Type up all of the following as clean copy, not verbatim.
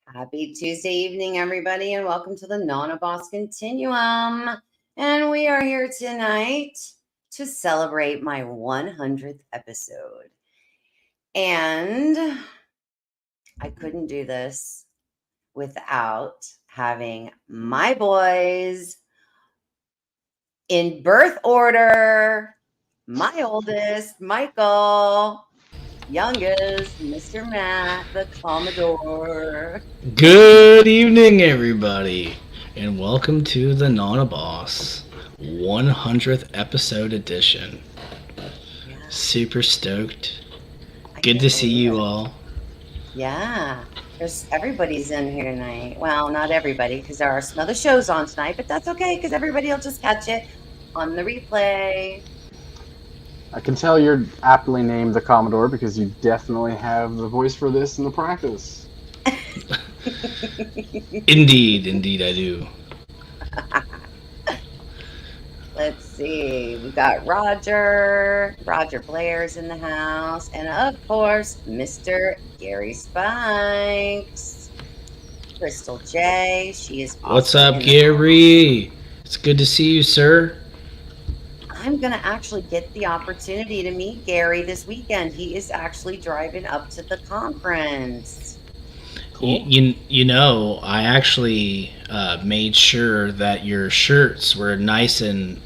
Happy Tuesday evening, everybody, and welcome to the Nana Boss Continuum. And we are here tonight to celebrate my 100th episode. And I couldn't do this without having my boys in birth order. My oldest, Michael. Youngest, Mr. Matt, the Commodore. Good evening, everybody, and welcome to the Nana Boss 100th episode edition. Yeah. Super stoked. Good to see you all. Yeah, everybody's in here tonight. Well, not everybody, because there are some other shows on tonight, but that's okay, because everybody will just catch it on the replay. I can tell you're aptly named the Commodore because you definitely have the voice for this in the practice. Indeed I do. Let's see. We got Roger Blair's in the house, and of course, Mr. Gary Spikes. Crystal J. She is awesome. What's up, Gary? It's good to see you, sir. I'm going to actually get the opportunity to meet Gary this weekend. He is actually driving up to the conference. Cool. You know, I actually made sure that your shirts were nice and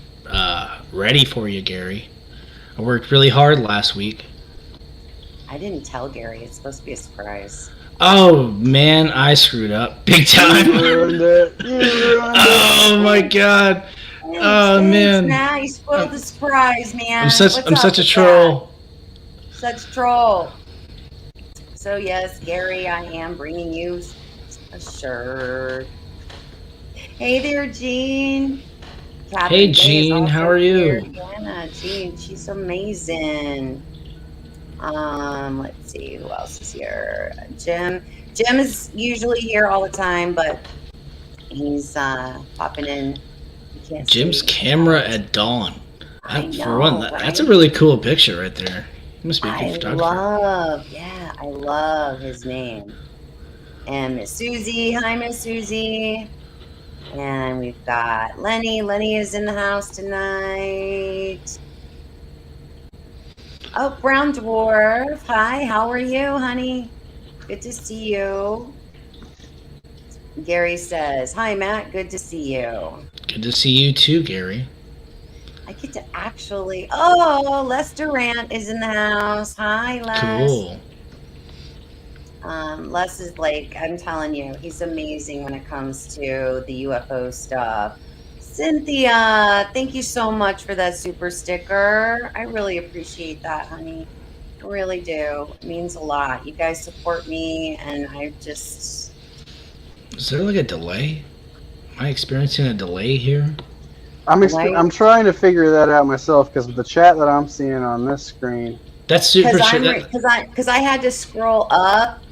ready for you, Gary. I worked really hard last week. I didn't tell Gary. It's supposed to be a surprise. Oh, man, I screwed up big time. You ruined it. Oh, my God. Oh, man. Matt, you spoiled the surprise, man. I'm such a troll. Such a troll. So, yes, Gary, I am bringing you a shirt. Hey there, Jean. Hey, Jean, how are you? Yeah, Jean, she's amazing. Let's see, who else is here? Jim. Jim is usually here all the time, but he's popping in. Jim's camera at dawn. That's a really cool picture right there. He must be a good photographer. I love his name. And Miss Susie. Hi, Miss Susie. And we've got Lenny. Lenny is in the house tonight. Oh, Brown Dwarf. Hi, how are you, honey? Good to see you. Gary says, hi, Matt. Good to see you. Good to see you too, Gary. I get to actually... Oh, Les Durant is in the house. Hi, Les. Cool. Les is like, I'm telling you, he's amazing when it comes to the UFO stuff. Cynthia, thank you so much for that super sticker. I really appreciate that, honey. I really do. It means a lot. You guys support me, and I just... Is there like a delay? Am I experiencing a delay here? I'm trying to figure that out myself because of the chat that I'm seeing on this screen. That's super. Because I had to scroll up.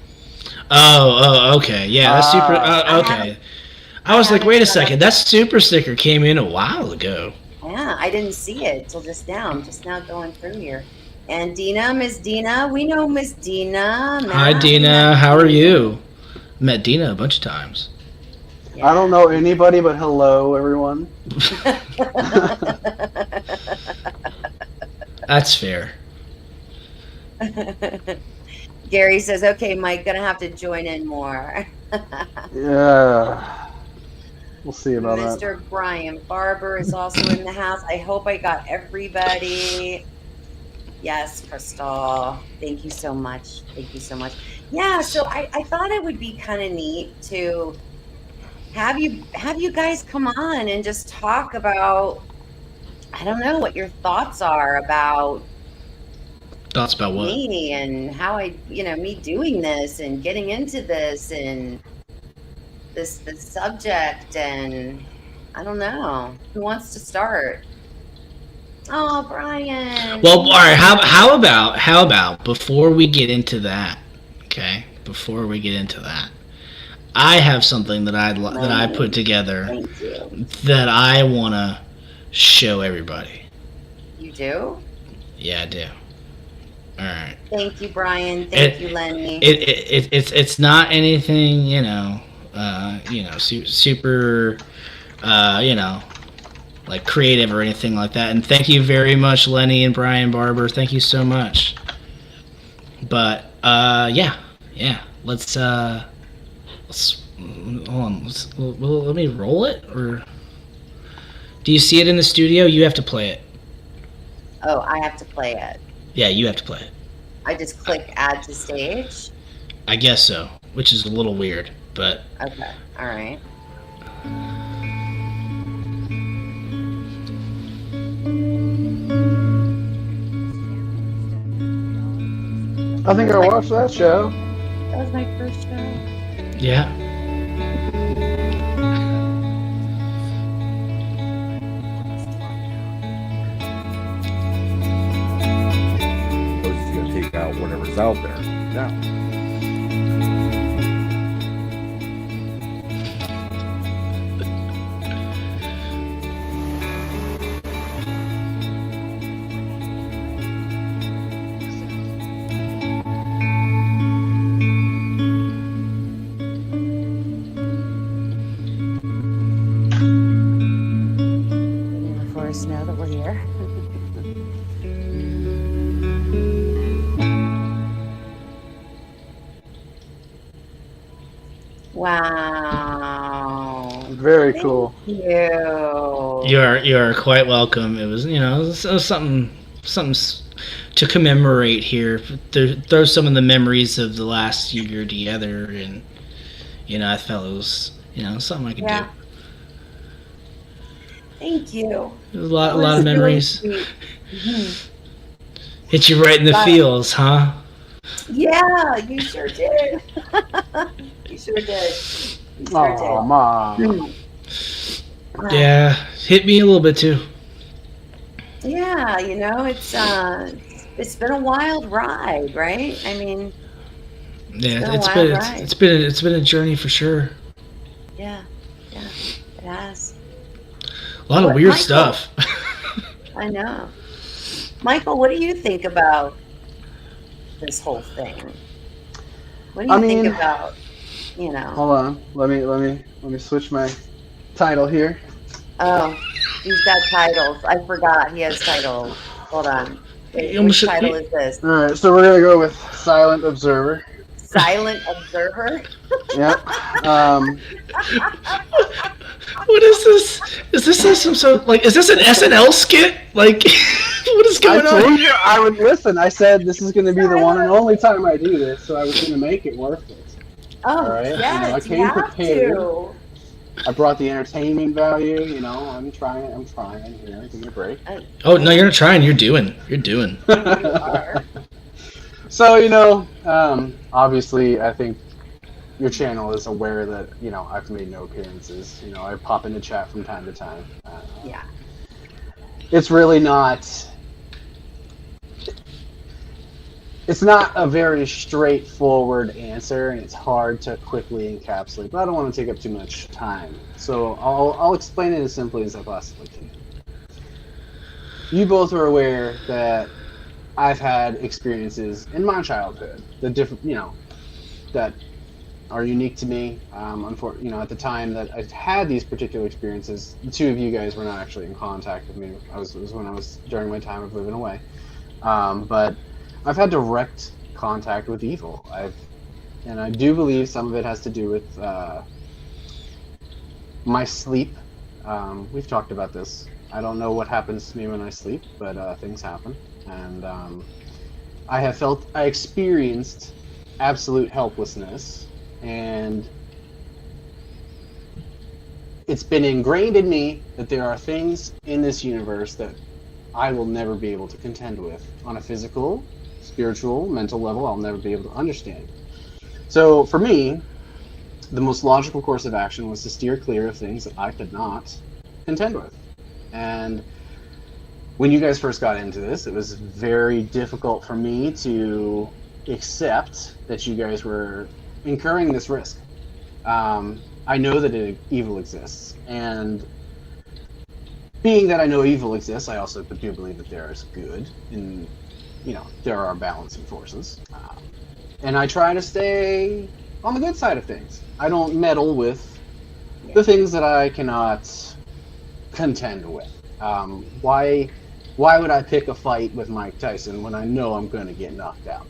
Oh, okay. Yeah, that's super. Okay. I was like, wait a second. That super sticker came in a while ago. Yeah, I didn't see it till just now. I'm just now going through here. And Dina, Miss Dina. We know Miss Dina. Hi, Dina. How are you? Met Dina a bunch of times. Yeah. I don't know anybody, but hello, everyone. That's fair. Gary says, okay, Mike, gonna have to join in more. Yeah. We'll see about that. Mr. Brian Barber is also in the house. I hope I got everybody. Yes, Crystal. Thank you so much. Thank you so much. Yeah, so I thought it would be kind of neat to have you guys come on and just talk about, I don't know, what your thoughts are about Thoughts about what? me and how me doing this and getting into this and this subject, and I don't know. Who wants to start? Oh, Brian. Well, all right. How about before we get into that? Okay, before we get into that, I have something that I put together Thank you. that I want to show everybody. You do? Yeah, I do. All right. Thank you, Brian. Thank you, Lenny. It's not anything, super, like creative or anything like that. And thank you very much, Lenny and Brian Barber. Thank you so much. But yeah. Let's hold on. Let me roll it, or do you see it in the studio? You have to play it. Oh, I have to play it. Yeah, you have to play it. I just click add to stage. I guess so, which is a little weird, but Okay. All right. I think I watched that show. That was my first show. yeah. It's going to take out whatever's out there. Yeah. Before us know that we're here. Wow. Very cool. Thank you. You're quite welcome. It was it was something to commemorate here. Throw some of the memories of the last year together, and I felt it was something I could do. Thank you. It was a lot of memories. Really Hit you right in the feels, huh? Yeah, you sure did. You sure did. You sure Oh, did. Mom. Yeah, hit me a little bit too. Yeah, it's been a wild ride, right? I mean, Yeah, ride. it's been a journey for sure. Yeah, it has. A lot of What, weird Michael? stuff. I know. Michael, what do you think about this whole thing? What do you think about, Hold on. Let me switch my title here. Oh, he's got titles. I forgot he has titles. Hold on. Wait, You which almost- title is this? All right, so we're gonna go with Silent Observer. Silent Observer? Yeah. What is this? Is this some sort of, is this an SNL skit? Like, what is I going on? told you I would listen. I said this is gonna be the one and only time I do this, so I was gonna make it worth it. Oh, All right, yes, I you came have prepared. to. I brought the entertainment value. I'm trying here. Give me a break. Oh no, you're not trying. You're doing. You are. So obviously, I think your channel is aware that I've made no appearances. I pop into chat from time to time. Yeah. It's really not. It's not a very straightforward answer, and it's hard to quickly encapsulate. But I don't want to take up too much time, so I'll explain it as simply as I possibly can. You both are aware that I've had experiences in my childhood that that are unique to me. At the time that I had these particular experiences, the two of you guys were not actually in contact with me. It was when I was during my time of living away, but I've had direct contact with evil. And I do believe some of it has to do with my sleep. We've talked about this. I don't know what happens to me when I sleep, but things happen. And I experienced absolute helplessness, and it's been ingrained in me that there are things in this universe that I will never be able to contend with on a physical, spiritual, mental level. I'll never be able to understand. So for me, the most logical course of action was to steer clear of things that I could not contend with. And when you guys first got into this, it was very difficult for me to accept that you guys were incurring this risk. I know that evil exists, and being that I know evil exists, I also do believe that there is good, and there are balancing forces. And I try to stay on the good side of things. I don't meddle with the things that I cannot contend with. Why would I pick a fight with Mike Tyson when I know I'm going to get knocked out?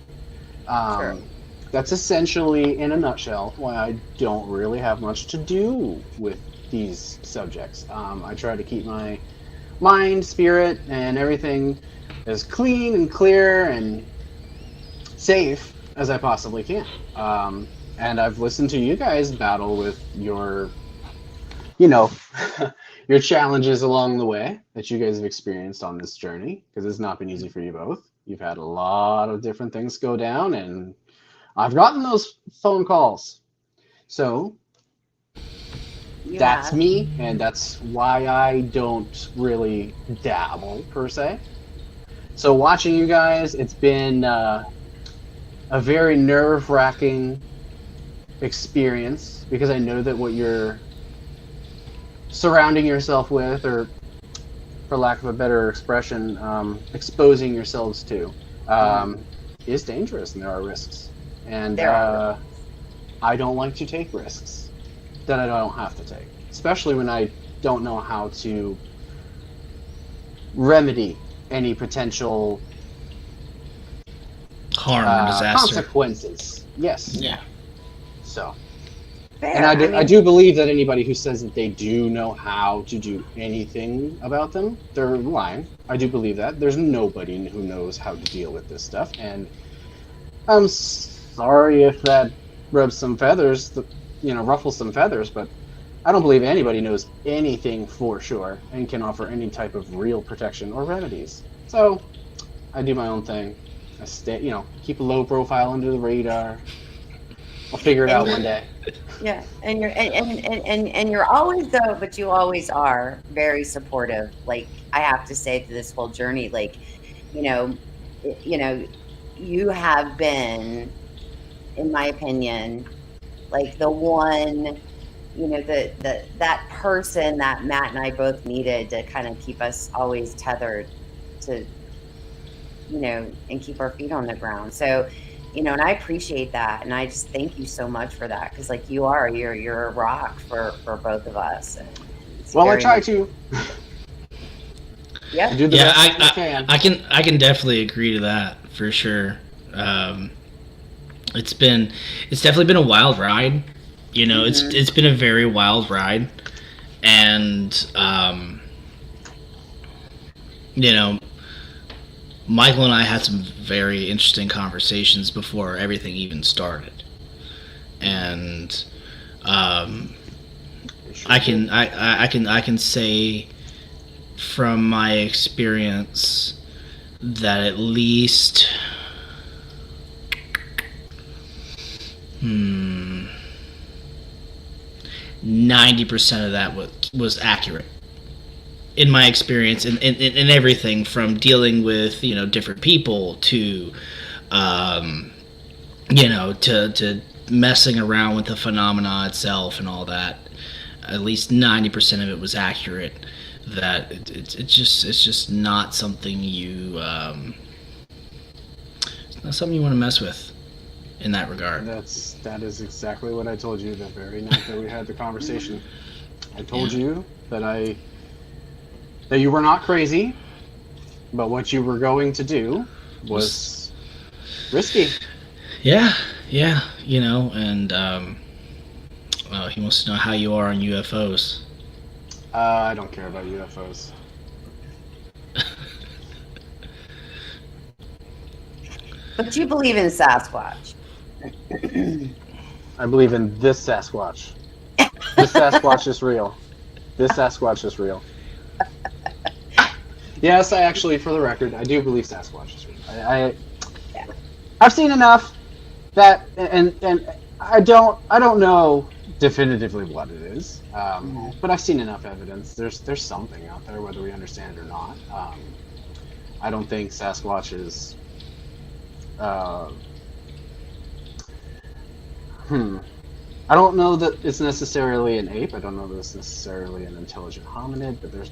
Sure. That's essentially, in a nutshell, why I don't really have much to do with these subjects. I try to keep my mind, spirit, and everything as clean and clear and safe as I possibly can. And I've listened to you guys battle with your, your challenges along the way that you guys have experienced on this journey, because it's not been easy for you both. You've had a lot of different things go down, and I've gotten those phone calls. So that's me, and that's why I don't really dabble, per se. So watching you guys, it's been a very nerve-wracking experience, because I know that what you're surrounding yourself with, or for lack of a better expression, exposing yourselves to, is dangerous, and there are risks. And I don't like to take risks that I don't have to take, especially when I don't know how to remedy any potential harm or disaster. Consequences. Yes. Yeah. So. Fair. And I do believe that anybody who says that they do know how to do anything about them, they're lying. I do believe that. There's nobody who knows how to deal with this stuff, and I'm sorry if that rubs some feathers, ruffles some feathers, but I don't believe anybody knows anything for sure and can offer any type of real protection or remedies. So I do my own thing. I stay, keep a low profile under the radar. I'll figure it out one day. Yeah, and you're always, though, but you always are very supportive. Like, I have to say, through this whole journey, like, you have been, in my opinion, like the one, that person that Matt and I both needed to kind of keep us always tethered to, and keep our feet on the ground. So, and I appreciate that, and I just thank you so much for that, because like you're a rock for both of us. And well, I try to. Yeah. Do the best I can. I can definitely agree to that for sure. It's definitely been a wild ride. It's been a very wild ride, and Michael and I had some very interesting conversations before everything even started, and I can say from my experience that at least 90% of that was accurate. In my experience, in everything from dealing with different people to to messing around with the phenomena itself and all that, at least 90% of it was accurate. That it's just not something it's not something you want to mess with in that regard. That is exactly what I told you the very night that we had the conversation. I told you that you were not crazy, but what you were going to do was risky. Yeah, you know, and he wants to know how you are on UFOs. I don't care about UFOs. But you believe in Sasquatch. I believe in this Sasquatch. This Sasquatch is real. This Sasquatch is real. Yes, I actually, for the record, I do believe Sasquatch is real. I've seen enough that, and I don't know definitively what it is, but I've seen enough evidence. There's something out there, whether we understand it or not. I don't think Sasquatch is. I don't know that it's necessarily an ape. I don't know that it's necessarily an intelligent hominid, but there's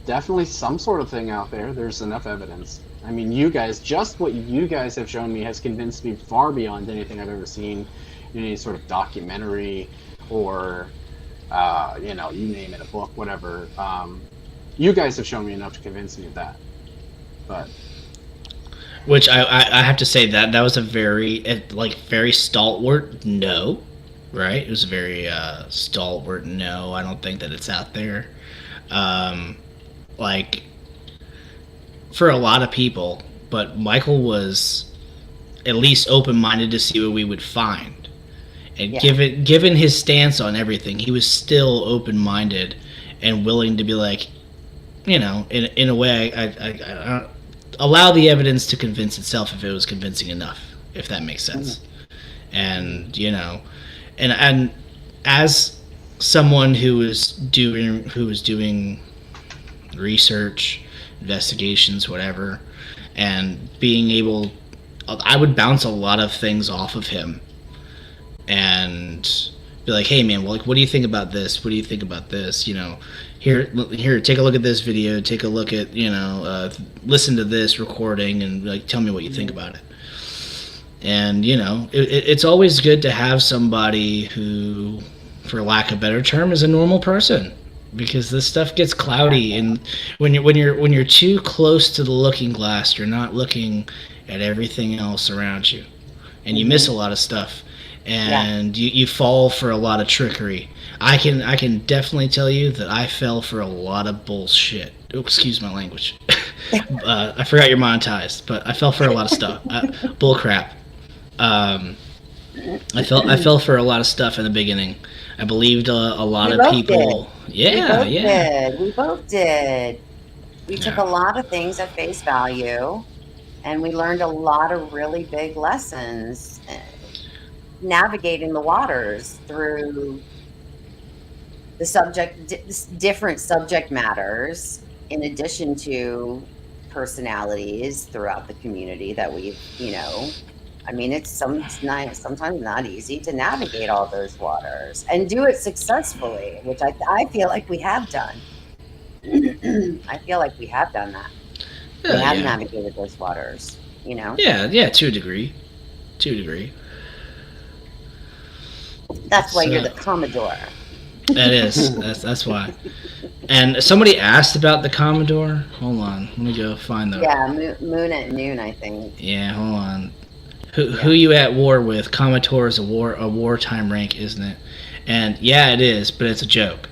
definitely some sort of thing out there. There's enough evidence. I mean, you guys, just what you guys have shown me has convinced me far beyond anything I've ever seen in any sort of documentary or, you name it, a book, whatever. You guys have shown me enough to convince me of that. But which I have to say that was a very stalwart no, right? It was a very stalwart no. I don't think that it's out there. For a lot of people, but Michael was at least open-minded to see what we would find. And given his stance on everything, he was still open-minded and willing to be like, in a way, I allow the evidence to convince itself if it was convincing enough, if that makes sense. And and as someone who was doing research, investigations, whatever, and being able, I would bounce a lot of things off of him and be like, hey man, well, what do you think about this? What do you think about this? Here, take a look at this video, take a look at, listen to this recording and tell me what you think about it. And, it's always good to have somebody who, for lack of a better term, is a normal person, because this stuff gets cloudy, and when you're too close to the looking glass, you're not looking at everything else around you, and you miss a lot of stuff, and you fall for a lot of trickery. I can definitely tell you that I fell for a lot of bullshit. Oh, excuse my language. I forgot you're monetized, but I fell for a lot of stuff. Bull crap. I fell for a lot of stuff in the beginning. I believed a lot of people. We both did. We took a lot of things at face value, and we learned a lot of really big lessons navigating the waters through the different subject matters, in addition to personalities throughout the community that we've, I mean, it's sometimes not easy to navigate all those waters and do it successfully, which I feel like we have done. I feel like we have done that. We have navigated those waters, Yeah, to a degree. That's why you're the Commodore. That is. That's why. And somebody asked about the Commodore. Hold on, let me go find the. Yeah, Moon at Noon, I think. Yeah, hold on. Who you at war with? Commodore is a wartime rank, isn't it? And yeah, it is, but it's a joke.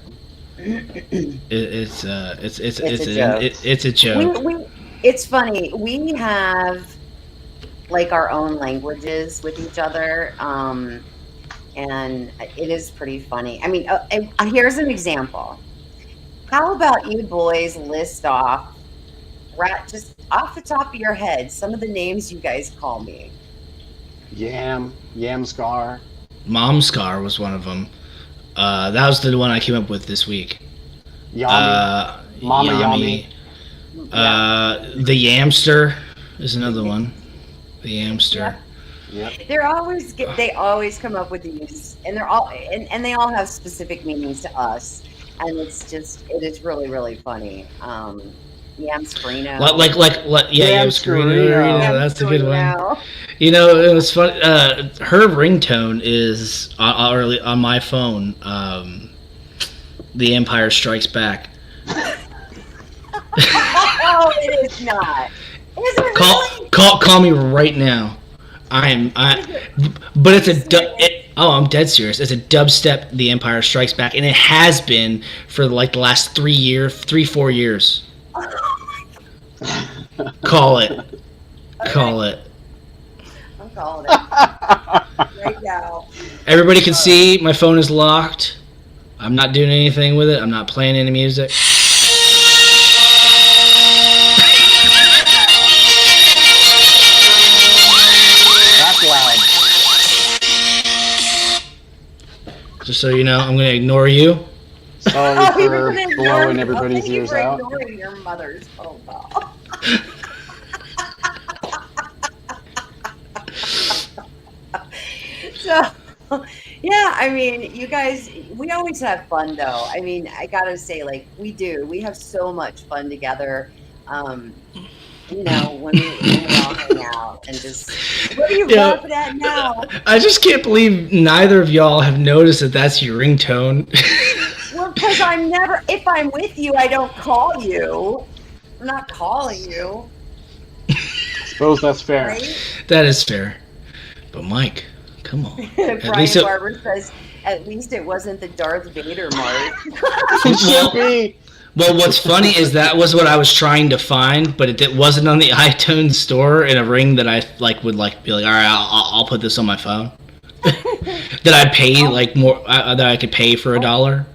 It's a joke. It's funny. We have our own languages with each other, and it is pretty funny. I mean, here's an example. How about you boys list off, just off the top of your head, some of the names you guys call me? Yamscar. Momscar was one of them. That was the one I came up with this week. Yami. Mama Yami. The Yamster is another one. The Yamster. Yep. They always come up with these, and they're all and they all have specific meanings to us, and it is really, really funny. Yamscarino. Yamscarino. That's a good one. It was fun. Her ringtone is on my phone. The Empire Strikes Back. Oh, it is not. Is it really? Call me right now. But it's I'm dead serious. It's a dubstep. The Empire Strikes Back, and it has been for like the last 4 years. Call it. Call it. I'm calling it right now. Everybody can see my phone is locked. I'm not doing anything with it. I'm not playing any music. That's loud. Just so you know, I'm going to ignore you. Sorry We for were gonna ignore blowing you. everybody's Thank you ears for out. ignoring your mother's phone call. So, yeah, I mean, you guys, we always have fun, though. I mean, I gotta say, like, we do. We have so much fun together. You know, when we all hang out and just, what are you laughing at now? I just can't believe neither of y'all have noticed that that's your ringtone. Well, because I'm never, if I'm with you, I don't call you. I'm not calling you. Suppose that's fair. Right? That is fair. But Mike, come on. Brian Barber says, at least it wasn't the Darth Vader mark. It should be. Well, what's funny is that was what I was trying to find, but it wasn't on the iTunes store in a ring that I would be like, all right, I'll put this on my phone. That I pay like more that I could pay for $1.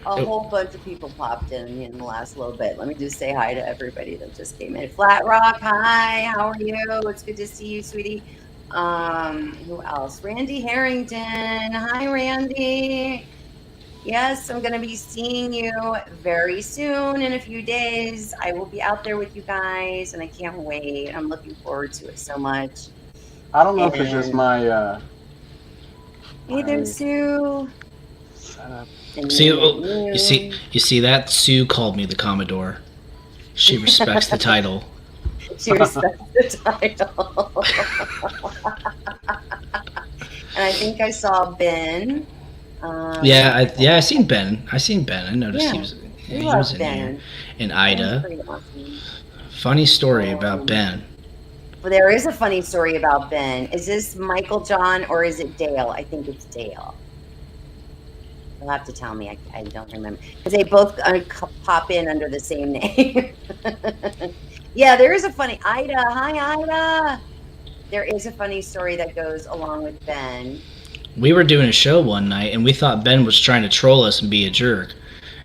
A whole bunch of people popped in the last little bit. Let me just say hi to everybody that just came in. Flat Rock, hi, how are you? It's good to see you, sweetie. Who else? Randy Harrington. Hi, Randy. Yes, I'm going to be seeing you very soon in a few days. I will be out there with you guys, and I can't wait. I'm looking forward to it so much. I don't know if it's just my. Hey there, Sue. Shut up. See, you see that? Sue called me the Commodore. She respects the title. She respects the title. And I think I saw Ben. I seen Ben. I noticed he was in Ben. here. And Ida. Awesome. Funny story about Ben. Well, there is a funny story about Ben. Is this Michael John or is it Dale? I think it's Dale. You'll have to tell me. I don't remember. Because they both pop in under the same name. Yeah, there is a funny... Ida. Hi, Ida. There is a funny story that goes along with Ben. We were doing a show one night, and we thought Ben was trying to troll us and be a jerk.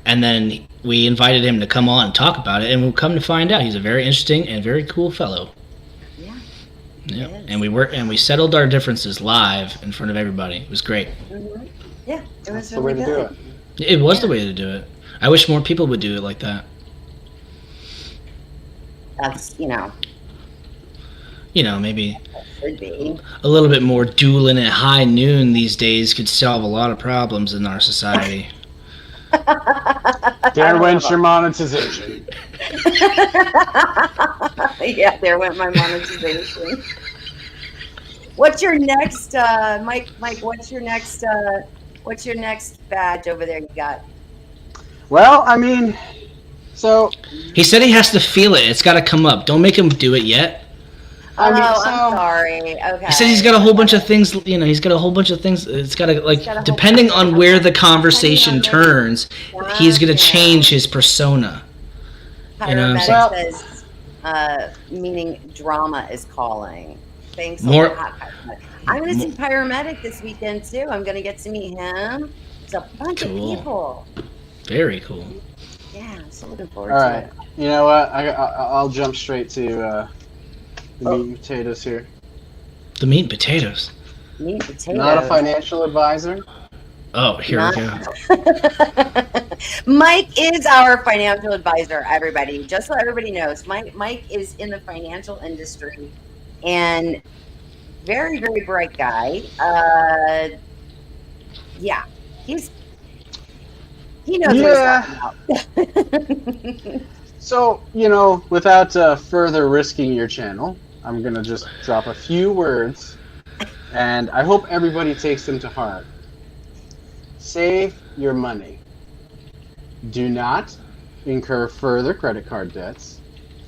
And then we invited him to come on and talk about it, and we'll come to find out he's a very interesting and very cool fellow. Yeah. And we settled our differences live in front of everybody. It was great. Mm-hmm. Yeah, it was That's really the way good. to do it. It was the way to do it. I wish more people would do it like that. That's, Maybe should be. a little bit more dueling at high noon these days could solve a lot of problems in our society. There went your monetization. Yeah, there went my monetization. What's your next, Mike? What's your next badge over there you got? Well, I mean, so He said he has to feel it. It's got to come up. Don't make him do it yet. I'm sorry. Okay. He said he's got a whole bunch of things. He's got a whole bunch of things. It's got to depending on where the conversation turns, he's gonna change his persona. Paramedic says, meaning drama is calling. Thanks. More. I'm gonna see Paramedic this weekend too. I'm gonna get to meet him. It's a bunch of people. Very cool. Yeah, I'm so looking forward all to right. it. You know what? I'll jump straight to the meat and potatoes here. The meat and potatoes. Meat and potatoes. Not a financial advisor. Oh, here we go. Mike is our financial advisor, everybody. Just so everybody knows, Mike is in the financial industry and very, very bright guy. Yeah, he knows what he's talking about. So, without further risking your channel, I'm going to just drop a few words, and I hope everybody takes them to heart. Save your money. Do not incur further credit card debts.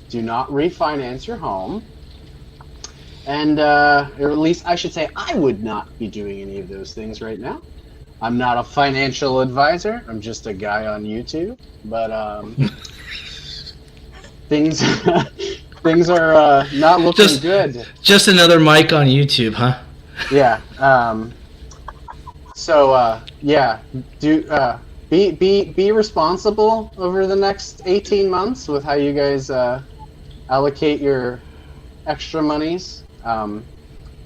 Do not refinance your home. And or at least I should say I would not be doing any of those things right now. I'm not a financial advisor. I'm just a guy on YouTube. But things things are not looking good. Just another mic on YouTube, huh? Yeah. So yeah, be responsible over the next 18 months with how you guys allocate your extra monies.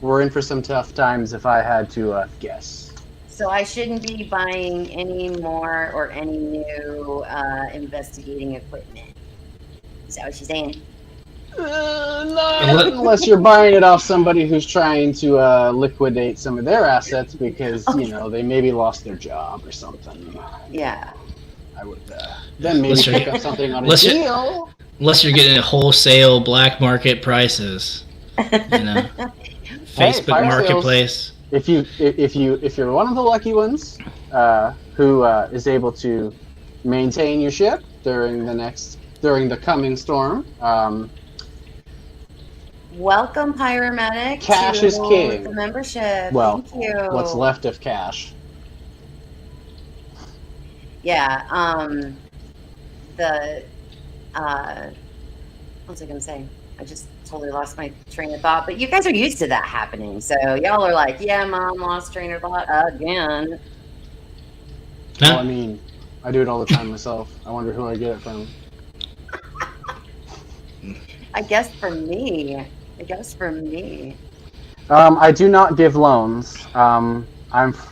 We're in for some tough times if I had to guess. So I shouldn't be buying any more or any new investigating equipment. Is that what she's saying? Not unless you're buying it off somebody who's trying to liquidate some of their assets because they maybe lost their job or something. Yeah. I would then maybe pick up something on a deal. Unless you're getting wholesale black market prices, Facebook Marketplace. Sales, if you're one of the lucky ones who is able to maintain your ship during the coming storm. Welcome, Pyromedic. Cash is king. The membership. Well, thank you. What's left of cash? Yeah. What was I gonna say? I just totally lost my train of thought. But you guys are used to that happening, so y'all are like, "Yeah, Mom, lost train of thought again." Huh? Well, I mean, I do it all the time myself. I wonder who I get it from. I guess for me. I do not give loans. I'm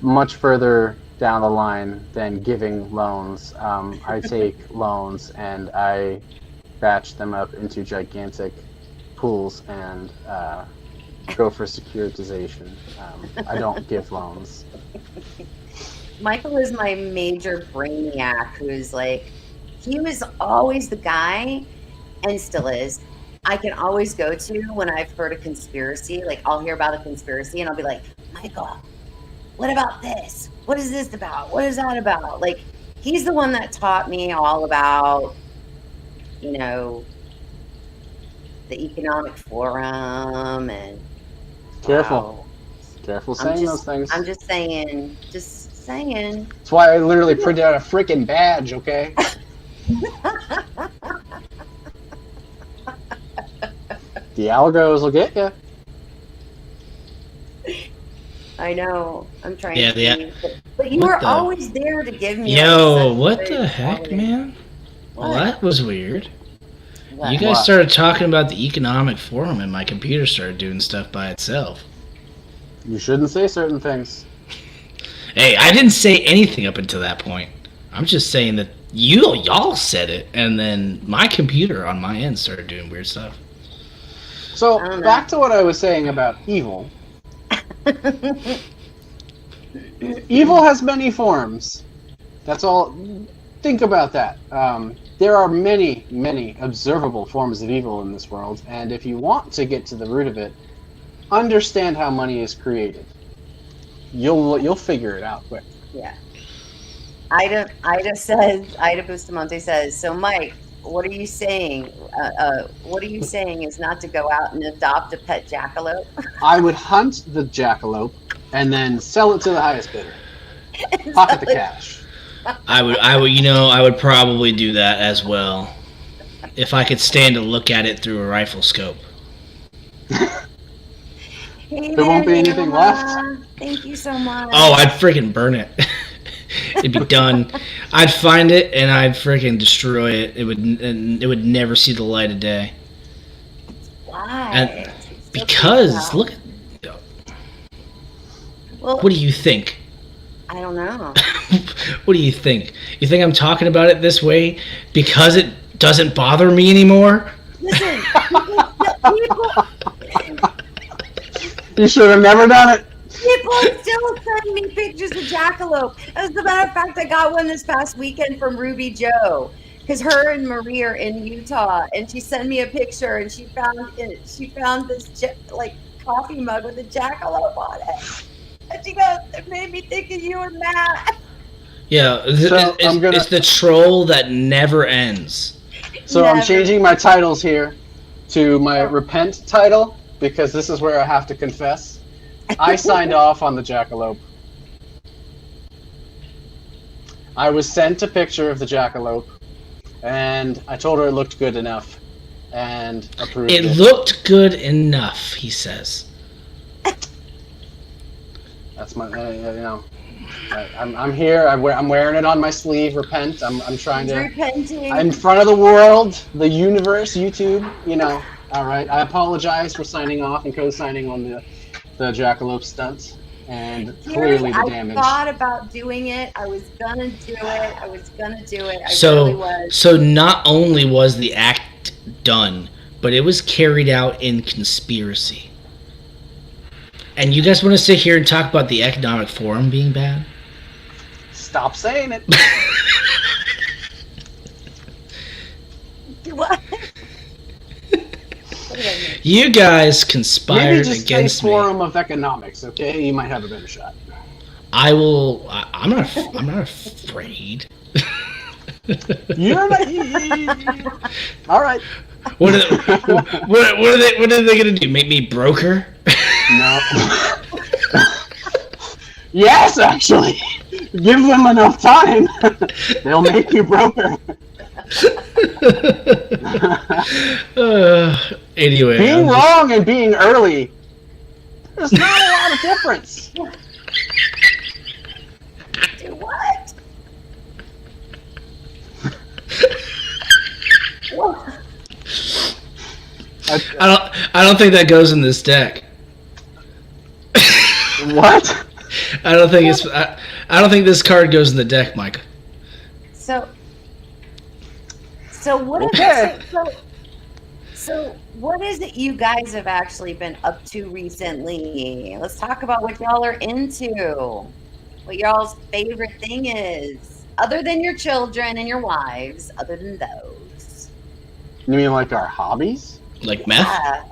much further down the line than giving loans. I take loans and I batch them up into gigantic pools and go for securitization. I don't give loans. Michael is my major brainiac who's like, he was always the guy, and still is, I can always go to when I've heard a conspiracy. Like, I'll hear about a conspiracy and I'll be like, Michael, what about this? What is this about? What is that about? Like, he's the one that taught me all about, the economic forum and Careful saying those things. I'm just saying. That's why I literally printed out a freaking badge, okay? The algos will get you. I know. I'm trying Yeah, to. But you were always there to give me. Yo, what the heck, man? Well, that was weird. What? You guys started talking about the economic forum, and my computer started doing stuff by itself. You shouldn't say certain things. Hey, I didn't say anything up until that point. I'm just saying that y'all said it, and then my computer on my end started doing weird stuff. So, back to what I was saying about evil. Evil has many forms. That's all. Think about that. There are many, many observable forms of evil in this world, and if you want to get to the root of it, understand how money is created. You'll figure it out quick. Yeah. Ida Bustamante says, so Mike, what are you saying? What are you saying is not to go out and adopt a pet jackalope? I would hunt the jackalope and then sell it to the highest bidder. Pocket the cash. I would probably do that as well, if I could stand to look at it through a rifle scope. Hey there won't be anything left. Thank you so much. Oh, I'd freaking burn it. It'd be done. I'd find it and I'd freaking destroy it. It would never see the light of day. Why? Because look at. Well, what do you think? I don't know. What do you think? You think I'm talking about it this way because it doesn't bother me anymore? Listen, You should have never done it. people still send me pictures of jackalope. As a matter of fact, I got one this past weekend from Ruby Joe, because her and Marie are in Utah, and she sent me a picture, and she found this coffee mug with a jackalope on it. And she goes, it made me think of you and Matt. Yeah, it's the troll that never ends. So I'm changing my titles here to my repent title because this is where I have to confess. I signed off on the jackalope. I was sent a picture of the jackalope, and I told her it looked good enough, and approved it. It looked good enough, he says. That's my, I'm here. I'm wearing it on my sleeve. Repent. I'm trying He's to. repenting. I'm in front of the world, the universe, YouTube. All right. I apologize for signing off and co-signing on the jackalope stunt, and clearly the damage. I thought about doing it. I was gonna do it. I really So, was. so not only was the act done, but it was carried out in conspiracy. And you guys want to sit here and talk about the Economic Forum being bad? Stop saying it. What? You guys conspired Maybe just against say me. Forum of Economics, okay? You might have a better shot. I will. I'm not afraid. You're not. All right. What are they gonna do? Make me broker? No. Yes, actually. Give them enough time. They'll make you broker. Anyway. Being wrong and being early, there's not a lot of difference. Do what? What? I don't think that goes in this deck. What? I don't think this card goes in the deck, Mike. So what is Okay. so what is it you guys have actually been up to recently? Let's talk about what y'all are into. What y'all's favorite thing is, other than your children and your wives, other than those. You mean like our hobbies? Like meth? Yeah.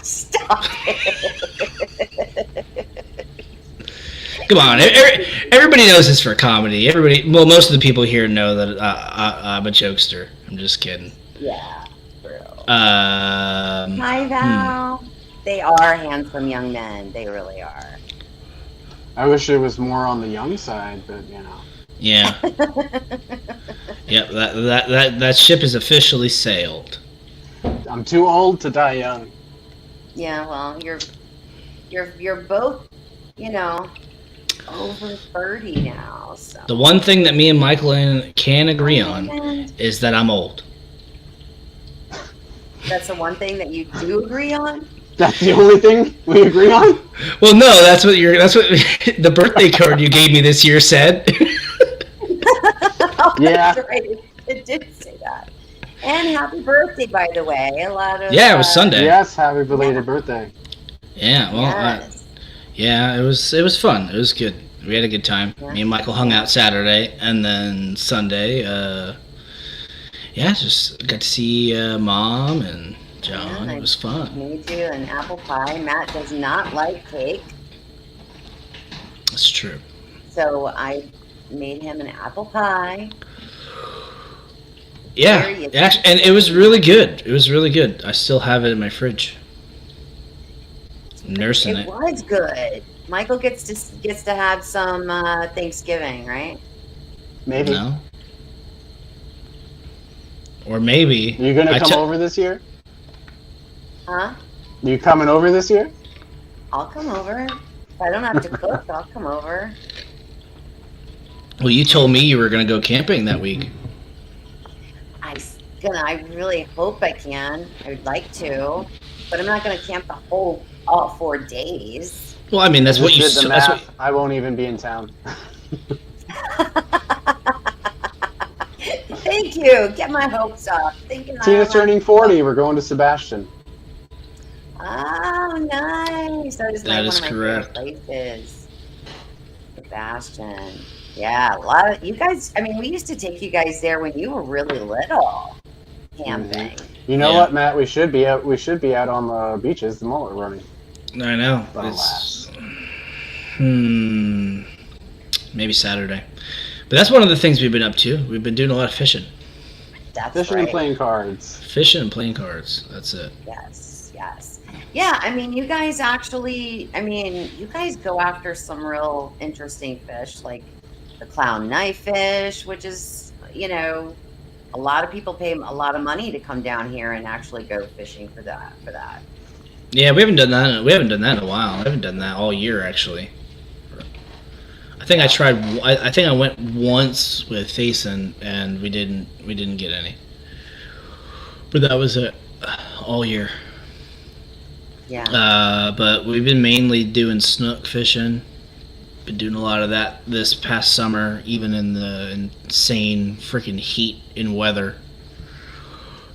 Stop it. Come on, everybody knows this for comedy. Most of the people here know that I'm a jokester. I'm just kidding. Yeah. True. Hi, Val. They are handsome young men. They really are. I wish it was more on the young side, but Yeah. Yep. That ship has officially sailed. I'm too old to die young. Yeah. Well, you're both, over 30 now. So. The one thing that me and Michael can agree on is that I'm old. That's the one thing that you do agree on? That's the only thing we agree on? Well, no, that's what the birthday card you gave me this year said. Yeah. That's right. It did say that. And happy birthday, by the way. It was Sunday. Yes, happy belated birthday. Yeah, well, yes. yeah, it was fun. It was good. We had a good time. Yeah. Me and Michael hung out Saturday, and then Sunday, just got to see Mom and John. It was fun. Me too, and apple pie. Matt does not like cake, That's true. so I made him an apple pie. Yeah, There you go. and it was really good. It was really good. I still have it in my fridge. I'm nursing It it. was good. Michael gets to have some Thanksgiving, right? Maybe. No. Or maybe. You gonna I come te- over this year? Huh? You coming over this year? I'll come over. If I don't have to cook, I'll come over. Well, you told me you were gonna go camping that week. I really hope I can. I would like to, but I'm not gonna camp all 4 days. Well, I mean that's what you. Just did the That's math. what. I won't even be in town. Thank you. Get my hopes up. Thinking Tina's turning 40. We're going to Sebastian. Oh, nice. That is That one is of my correct. favorite places. Sebastian. Yeah, a lot of you guys. I mean, we used to take you guys there when you were really little, camping. You know Yeah. what, Matt? We should be out. We should be out on the beaches. The mullet running. I know. But It's, maybe Saturday. But that's one of the things we've been up to. We've been doing a lot of fishing. That's Fishing right. and playing cards. Fishing and playing cards. That's it. Yes. yes. Yeah, I mean, you guys actually, I mean, you guys go after some real interesting fish, like the clown knife fish, which is, a lot of people pay a lot of money to come down here and actually go fishing for that. Yeah, we haven't done that. We haven't done that in a while. I haven't done that all year, actually. I think I tried. I think I went once with Faison, and we didn't get any. But that was it all year. Yeah. But we've been mainly doing snook fishing. Been doing a lot of that this past summer, even in the insane freaking heat and weather.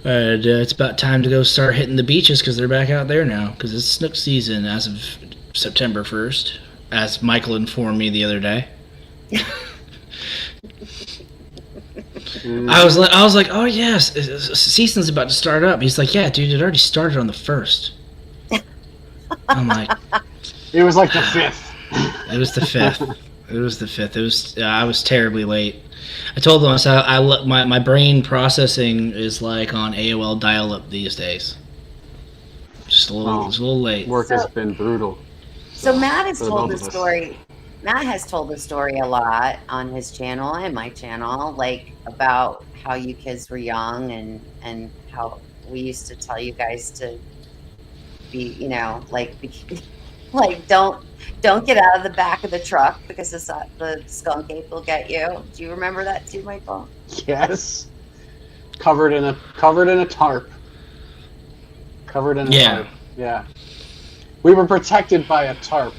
And it's about time to go start hitting the beaches because they're back out there now. Because it's snook season as of September 1st, as Michael informed me the other day. I was like, oh yes, season's about to start up. He's like, yeah, dude, it already started on the 1st. I'm like, It was like the 5th. It was the 5th. It was the 5th. It was. I was terribly late. I told them, I said, my brain processing is like on AOL dial-up these days. Just a little late. Work has been brutal. So Matt has For the told both the of us. story. Matt has told the story a lot on his channel and my channel, like about how you kids were young and how we used to tell you guys to be, like don't get out of the back of the truck because the skunk ape will get you. Do you remember that too, Michael? Yes. Covered in a tarp. Covered in a Yeah. tarp. Yeah. We were protected by a tarp.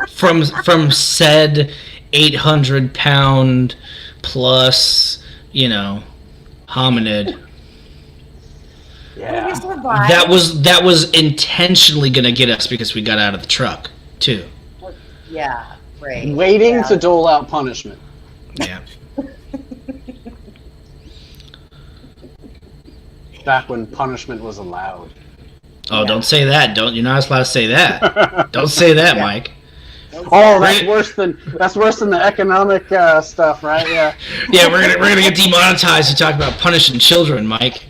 From said 800-pound plus, hominid. Yeah. We survived. That was intentionally gonna get us because we got out of the truck too. Yeah, right. Waiting Yeah. to dole out punishment. Yeah. Back when punishment was allowed. Oh, Yeah. don't say that. You're not allowed to say that. Don't say that, Yeah. Mike. Oh, that's worse than the economic stuff, right? Yeah. Yeah, we're gonna get demonetized to talk about punishing children, Mike.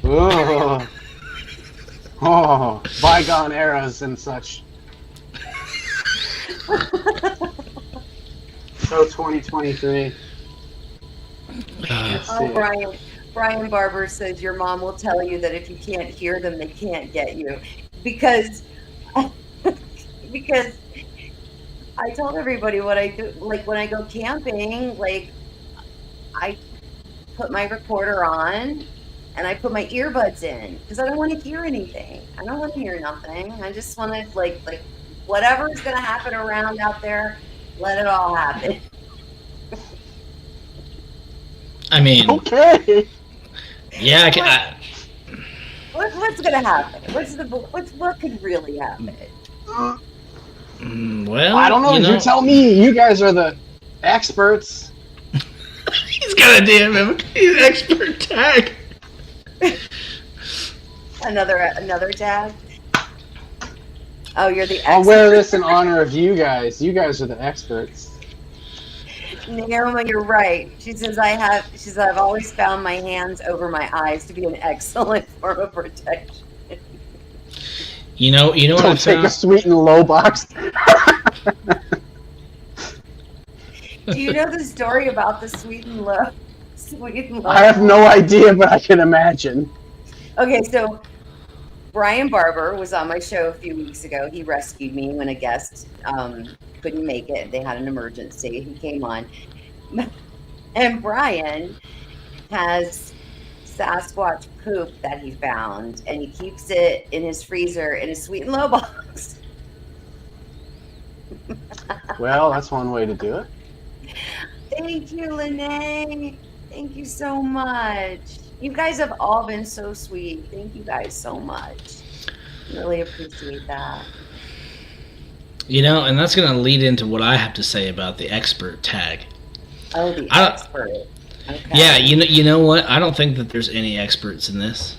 Oh, bygone eras and such. So 2023. Let's Oh, see. Brian Barber says your mom will tell you that if you can't hear them, they can't get you, because I told everybody what I do. Like when I go camping, like I put my recorder on and I put my earbuds in because I don't want to hear anything. I don't want to hear nothing. I just want to like whatever's gonna happen around out there, let it all happen. I mean, Okay. yeah, What's gonna happen? What could really happen? well, I don't know. You tell me. You guys are the experts. He's got a damn expert tag. Another tag. Oh, you're the expert. I'll wear this in honor of you guys. You guys are the experts. Naoma, you're right. She says I've always found my hands over my eyes to be an excellent form of protection. You know what I Don't take a found? sweet and low box. Do you know the story about the sweet and low? I have no idea, but I can imagine. Okay, so Brian Barber was on my show a few weeks ago. He rescued me when a guest couldn't make it. They had an emergency. He came on. And Brian has Sasquatch poop that he found, and he keeps it in his freezer in a sweet and low box. Well, that's one way to do it. Thank you, Lene. Thank you so much. You guys have all been so sweet. Thank you guys so much. Really appreciate that. And that's gonna lead into what I have to say about the expert tag. Oh, the expert. Okay. Yeah, you know what? I don't think that there's any experts in this.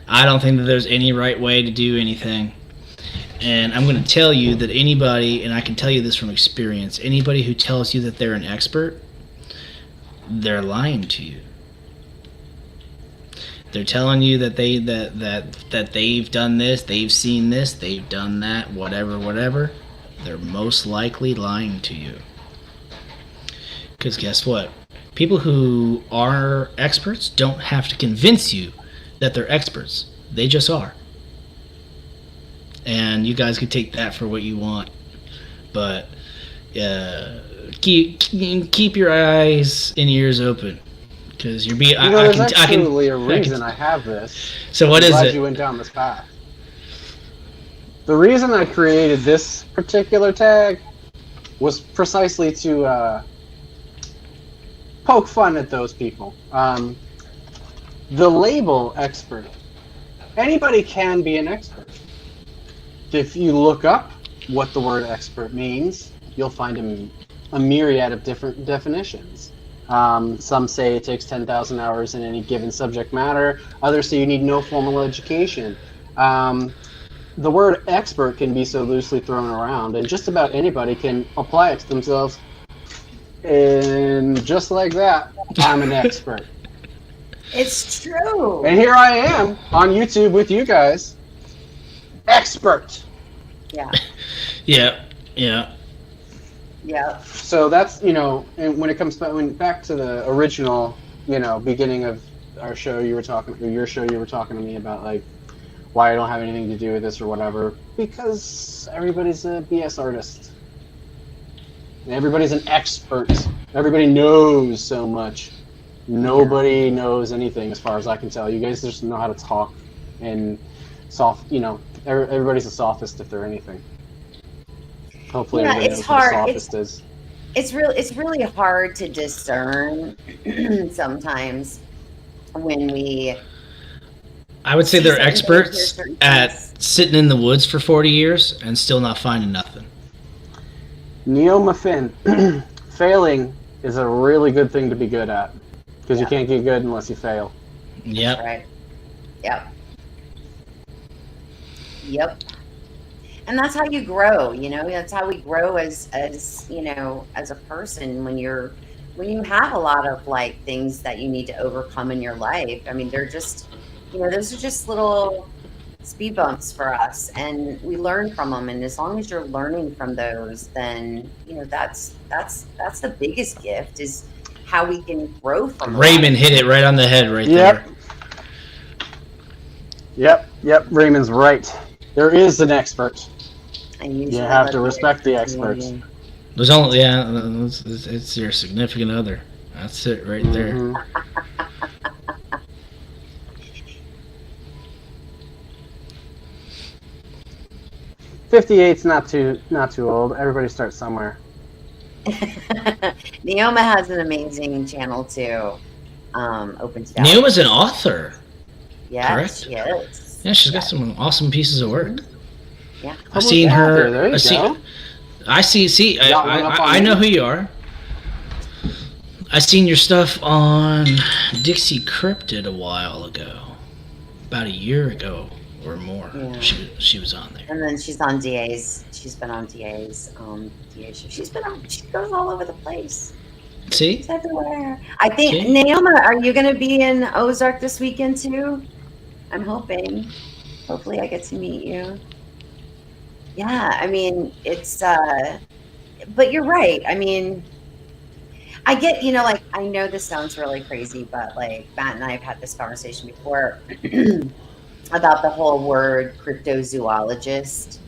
I don't think that there's any right way to do anything. And I'm going to tell you that anybody, and I can tell you this from experience, anybody who tells you that they're an expert, they're lying to you. they're telling you that they've done this, they've seen this, they've done that, whatever, they're most likely lying to you. Because guess what? People who are experts don't have to convince you that they're experts. They just are. And you guys can take that for what you want. But keep your eyes and ears open. Because you're being... there's actually a reason I have this. So what is it? I'm glad you went down this path. The reason I created this particular tag was precisely to poke fun at those people. The label expert. Anybody can be an expert. If you look up what the word expert means, you'll find a myriad of different definitions. Some say it takes 10,000 hours in any given subject matter. Others say you need no formal education. The word expert can be so loosely thrown around, and just about anybody can apply it to themselves. And just like that, I'm an expert. It's true. And here I am on YouTube with you guys. Expert. Yeah. Yeah. So that's, and when it comes back to the original, beginning of our show, your show, you were talking to me about like why I don't have anything to do with this or whatever, because everybody's a BS artist. And everybody's an expert. Everybody knows so much. Nobody knows anything as far as I can tell. You guys just know how to talk and everybody's a sophist if they're anything. Hopefully everybody knows what a sophist is. It's really hard to discern sometimes when we... I would say they're experts at sitting in the woods for 40 years and still not finding nothing. Neo-Muffin. Failing is a really good thing to be good at. Because you can't get good unless you fail. Yep. That's right. Yep. And that's how you grow, that's how we grow as a person when you have a lot of like things that you need to overcome in your life. I mean, they're just, those are just little speed bumps for us, and we learn from them. And as long as you're learning from those, then, that's the biggest gift, is how we can grow from Raymond hit it right on the head there. Yep. Raymond's right. There is an expert. And you have to respect the experts. There's only it's your significant other. That's it right there. Mm-hmm. 58's not too old. Everybody starts somewhere. Neoma has an amazing channel too. Open to Neoma's an author. Yes, correct? She is. Yeah, she's got some awesome pieces of work. Yeah, I've seen her. There you go. I know who you are. I seen your stuff on Dixie Cryptid a while ago, about a year ago or more. Yeah. She was on there. And then she's on DA's. She's been on DA's. DA show. She goes all over the place. See? She's everywhere. I think, Neoma, are you going to be in Ozark this weekend too? I'm hoping. Hopefully I get to meet you. Yeah, I mean, it's, but you're right. I mean, I get, I know this sounds really crazy, but like Matt and I have had this conversation before about the whole word cryptozoologist,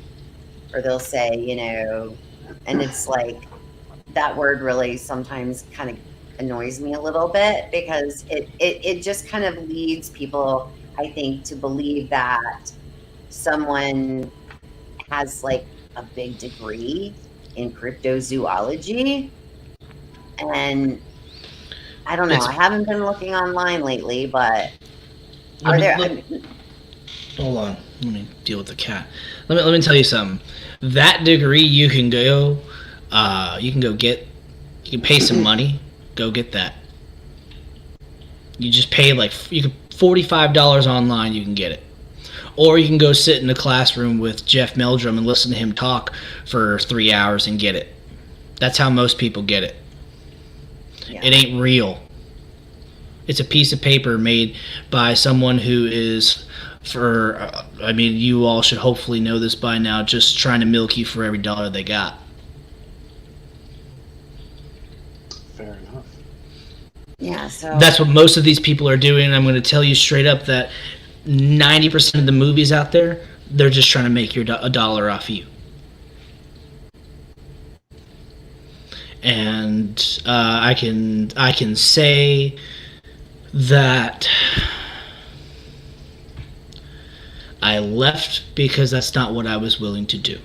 or they'll say, and it's like, that word really sometimes kind of annoys me a little bit, because it just kind of leads people, I think, to believe that someone has like a big degree in cryptozoology. And I don't know, I haven't been looking online lately, but hold on, let me deal with the cat. Let me tell you something. That degree you can go get, you can pay some money, go get that. You just pay you can $45 online, you can get it. Or you can go sit in a classroom with Jeff Meldrum and listen to him talk for 3 hours and get it. That's how most people get it. Yeah. It ain't real. It's a piece of paper made by someone who is, I mean, you all should hopefully know this by now, just trying to milk you for every dollar they got. Fair enough. Yeah, so That's what most of these people are doing. I'm going to tell you straight up that 90% of the movies out there, they're just trying to make a dollar off you. And I can say that I left because that's not what I was willing to do.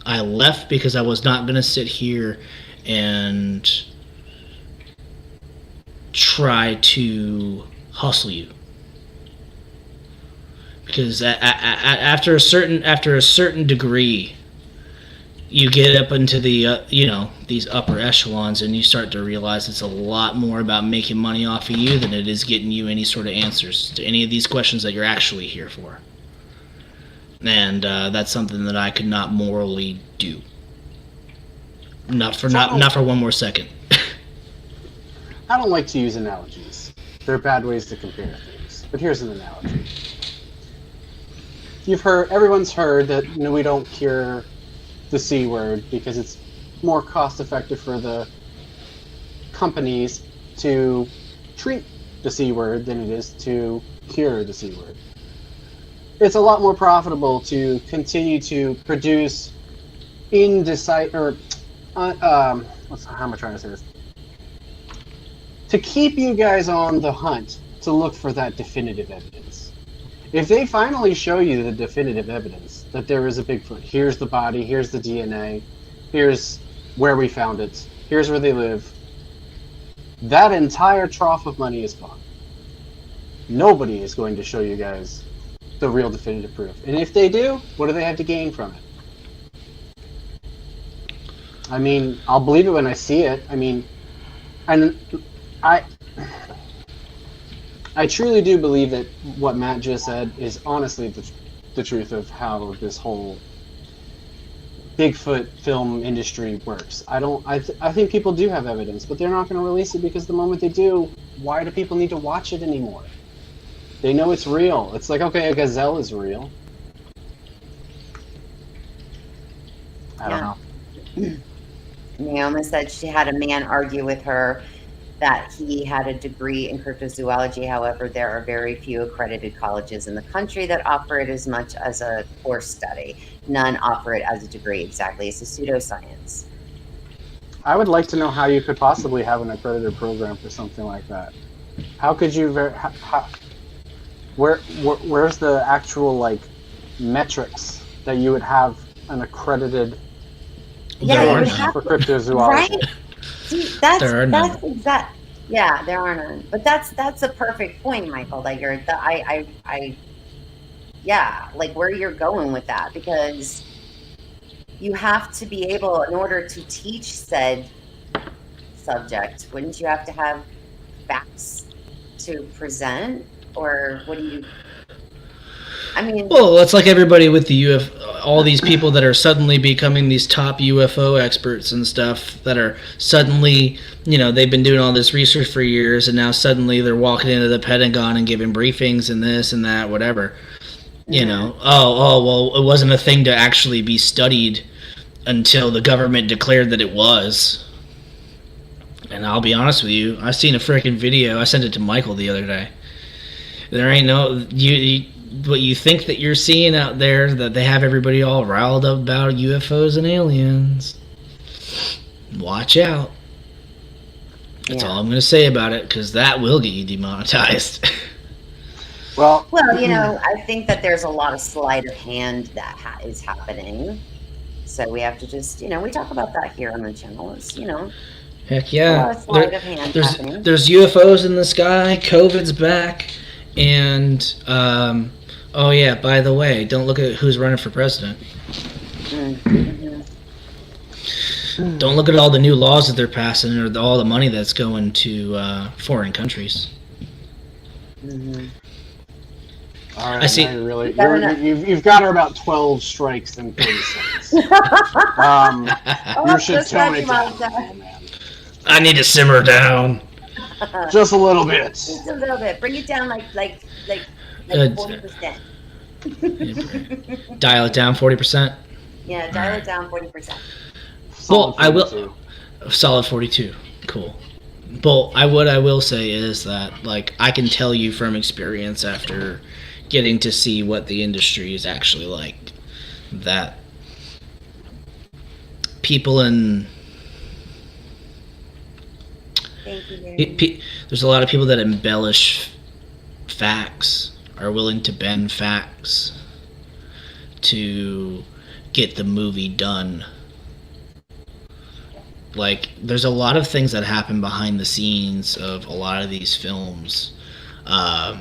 I left because I was not going to sit here and try to hustle you. Because after a certain degree, you get up into the these upper echelons, and you start to realize it's a lot more about making money off of you than it is getting you any sort of answers to any of these questions that you're actually here for. And that's something that I could not morally do. Not for one more second. I don't like to use analogies. They're bad ways to compare things. But here's an analogy. Everyone's heard that we don't cure the C word because it's more cost effective for the companies to treat the C word than it is to cure the C word. It's a lot more profitable to continue to produce how am I trying to say this? To keep you guys on the hunt to look for that definitive evidence. If they finally show you the definitive evidence that there is a Bigfoot, here's the body, here's the DNA, here's where we found it, here's where they live, that entire trough of money is gone. Nobody is going to show you guys the real definitive proof. And if they do, what do they have to gain from it? I mean, I'll believe it when I see it. I mean, and I truly do believe that what Matt just said is honestly the truth of how this whole Bigfoot film industry works. I think people do have evidence, but they're not going to release it because the moment they do, why do people need to watch it anymore? They know it's real. It's like, okay, a gazelle is real. I don't know. Naomi said she had a man argue with her that he had a degree in cryptozoology. However, there are very few accredited colleges in the country that offer it as much as a course study. None offer it as a degree. Exactly. It's a pseudoscience. I would like to know how you could possibly have an accredited program for something like that. How could you where's the actual metrics that you would have an accredited for cryptozoology? Right? See, that's exact. Yeah, there are none. But that's a perfect point, Michael. That you're where you're going with that, because you have to be able, in order to teach said subject, wouldn't you have to have facts to present, or what do you? I mean, well, it's like everybody with the all these people that are suddenly becoming these top UFO experts and stuff that are suddenly, they've been doing all this research for years, and now suddenly they're walking into the Pentagon and giving briefings and this and that, whatever. Well, it wasn't a thing to actually be studied until the government declared that it was. And I'll be honest with you, I seen a freaking video. I sent it to Michael the other day. There ain't no what you think that you're seeing out there, that they have everybody all riled up about UFOs and aliens. Watch out. That's all I'm going to say about it, because that will get you demonetized. Well, I think that there's a lot of sleight of hand that is happening. So we have to just, we talk about that here on the channel. It's, heck yeah. A lot of sleight of hand happening. There's UFOs in the sky. COVID's back. And, oh yeah, by the way, don't look at who's running for president. Mm-hmm. Don't look at all the new laws that they're passing, or all the money that's going to foreign countries. Mm-hmm. All right, I see. You've got her about 12 strikes in 30 seconds. You should tone it down, man. I need to simmer down. Just a little bit. Just a little bit. Bring it down like Uh, 40%. Dial it down 40%. Yeah, dial it down 40%. Well, I will. 42. Solid 42. Cool. Well, what I will say is that, like, I can tell you from experience after getting to see what the industry is actually like, that people in... Thank you, Gary. There's a lot of people that embellish facts, are willing to bend facts to get the movie done. Like, there's a lot of things that happen behind the scenes of a lot of these films that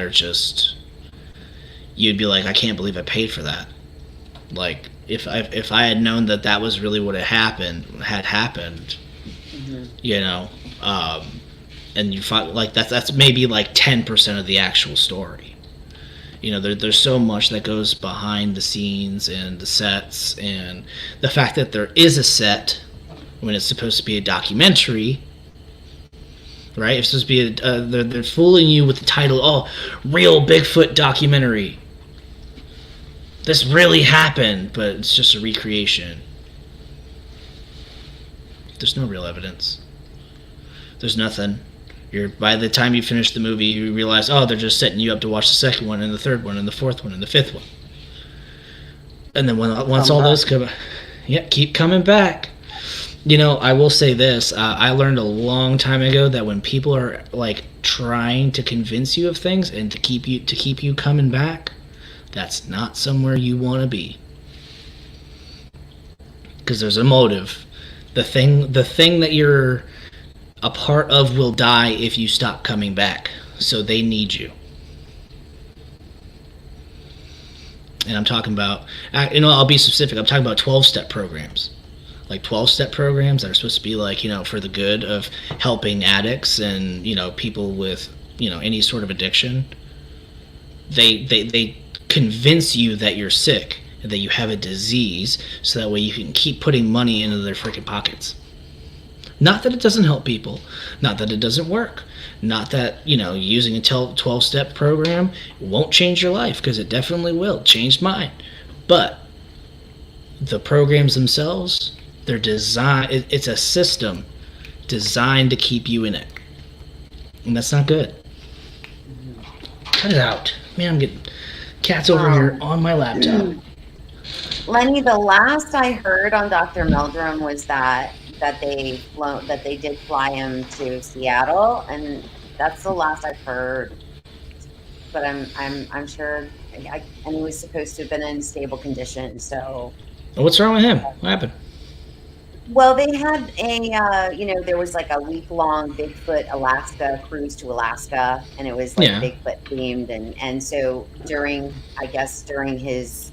are just, you'd be like, I can't believe I paid for that. Like, if I had known that was really what had happened, Mm-hmm. you know, and you find, like, that's maybe like 10% of the actual story. You know, there's so much that goes behind the scenes and the sets, and the fact that there is a set when it's supposed to be a documentary, right? It's supposed to be they're fooling you with the title, oh, real Bigfoot documentary. This really happened, but it's just a recreation. There's no real evidence. There's nothing. By the time you finish the movie, you realize, oh, they're just setting you up to watch the second one, and the third one, and the fourth one, and the fifth one. And then once all those come, keep coming back. You know, I will say this. I learned a long time ago that when people are, like, trying to convince you of things and to keep you coming back, that's not somewhere you want to be. Because there's a motive. The thing that you're a part of will die if you stop coming back. So they need you. And I'm talking about, I'll be specific. I'm talking about 12-step programs. Like 12-step programs that are supposed to be, like, for the good of helping addicts and, people with, any sort of addiction. They convince you that you're sick and that you have a disease, so that way you can keep putting money into their freaking pockets. Not that it doesn't help people, not that it doesn't work, not that, using a 12-step program won't change your life, because it definitely will. It changed mine. But the programs themselves, they're designed, it's a system designed to keep you in it. And that's not good. Cut it out. Man, I'm getting cats over here on my laptop. Lenny, the last I heard on Dr. Meldrum was that they did fly him to Seattle, and that's the last I've heard. But I'm sure, and he was supposed to have been in stable condition. So, what's wrong with him? What happened? Well, they had there was like a week-long Bigfoot Alaska cruise to Alaska, and it was like Bigfoot themed, and so during his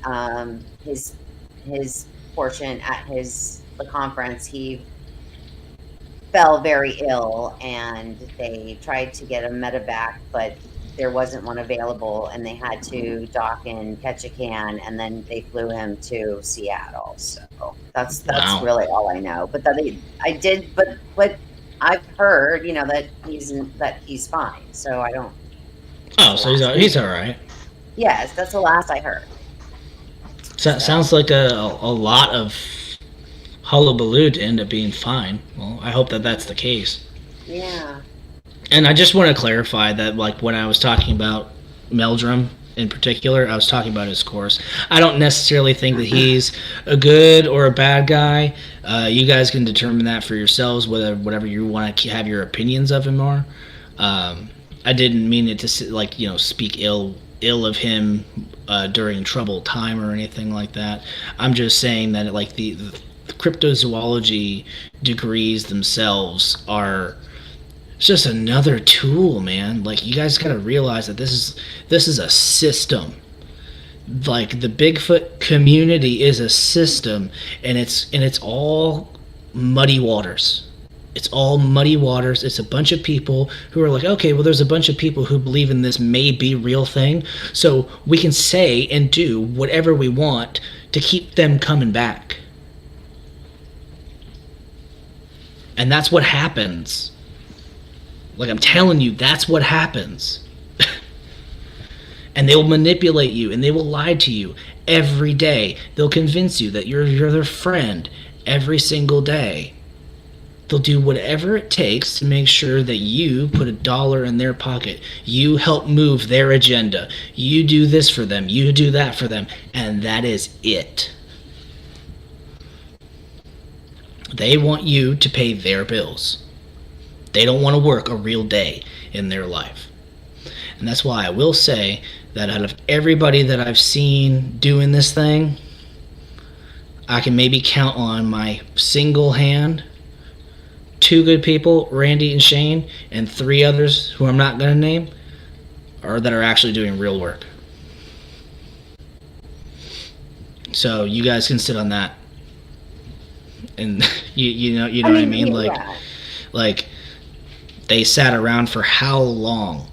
portion at the conference, he fell very ill, and they tried to get a medevac, but there wasn't one available, and they had to dock in Ketchikan, and then they flew him to Seattle. So that's wow. Really all I know. But but I've heard, that he's fine. So I don't. Oh, so he's all right. Yes, that's the last I heard. So sounds like a lot of hullabaloo to end up being fine. Well, I hope that's the case. Yeah. And I just want to clarify that, like, when I was talking about Meldrum in particular, I was talking about his course. I don't necessarily think that he's a good or a bad guy. You guys can determine that for yourselves, whatever you want to have your opinions of him are. I didn't mean it to, speak ill of him during troubled time or anything like that. I'm just saying that, like, the cryptozoology degrees themselves are just another tool, man. Like, you guys gotta realize that this is a system. Like, the Bigfoot community is a system, and it's all muddy waters. It's all muddy waters. It's a bunch of people who are like, okay, well, there's a bunch of people who believe in this may be real thing, so we can say and do whatever we want to keep them coming back. And that's what happens. Like, I'm telling you, that's what happens. And they will manipulate you, and they will lie to you every day. They'll convince you that you're their friend every single day. They'll do whatever it takes to make sure that you put $1 in their pocket. You help move their agenda. You do this for them. You do that for them. And that is it. They want you to pay their bills. They don't want to work a real day in their life. And that's why I will say that out of everybody that I've seen doing this thing, I can maybe count on my single hand 2 good people, Randy and Shane, and 3 others who I'm not going to name, that are actually doing real work. So you guys can sit on that. And you know what I mean? Like they sat around for how long?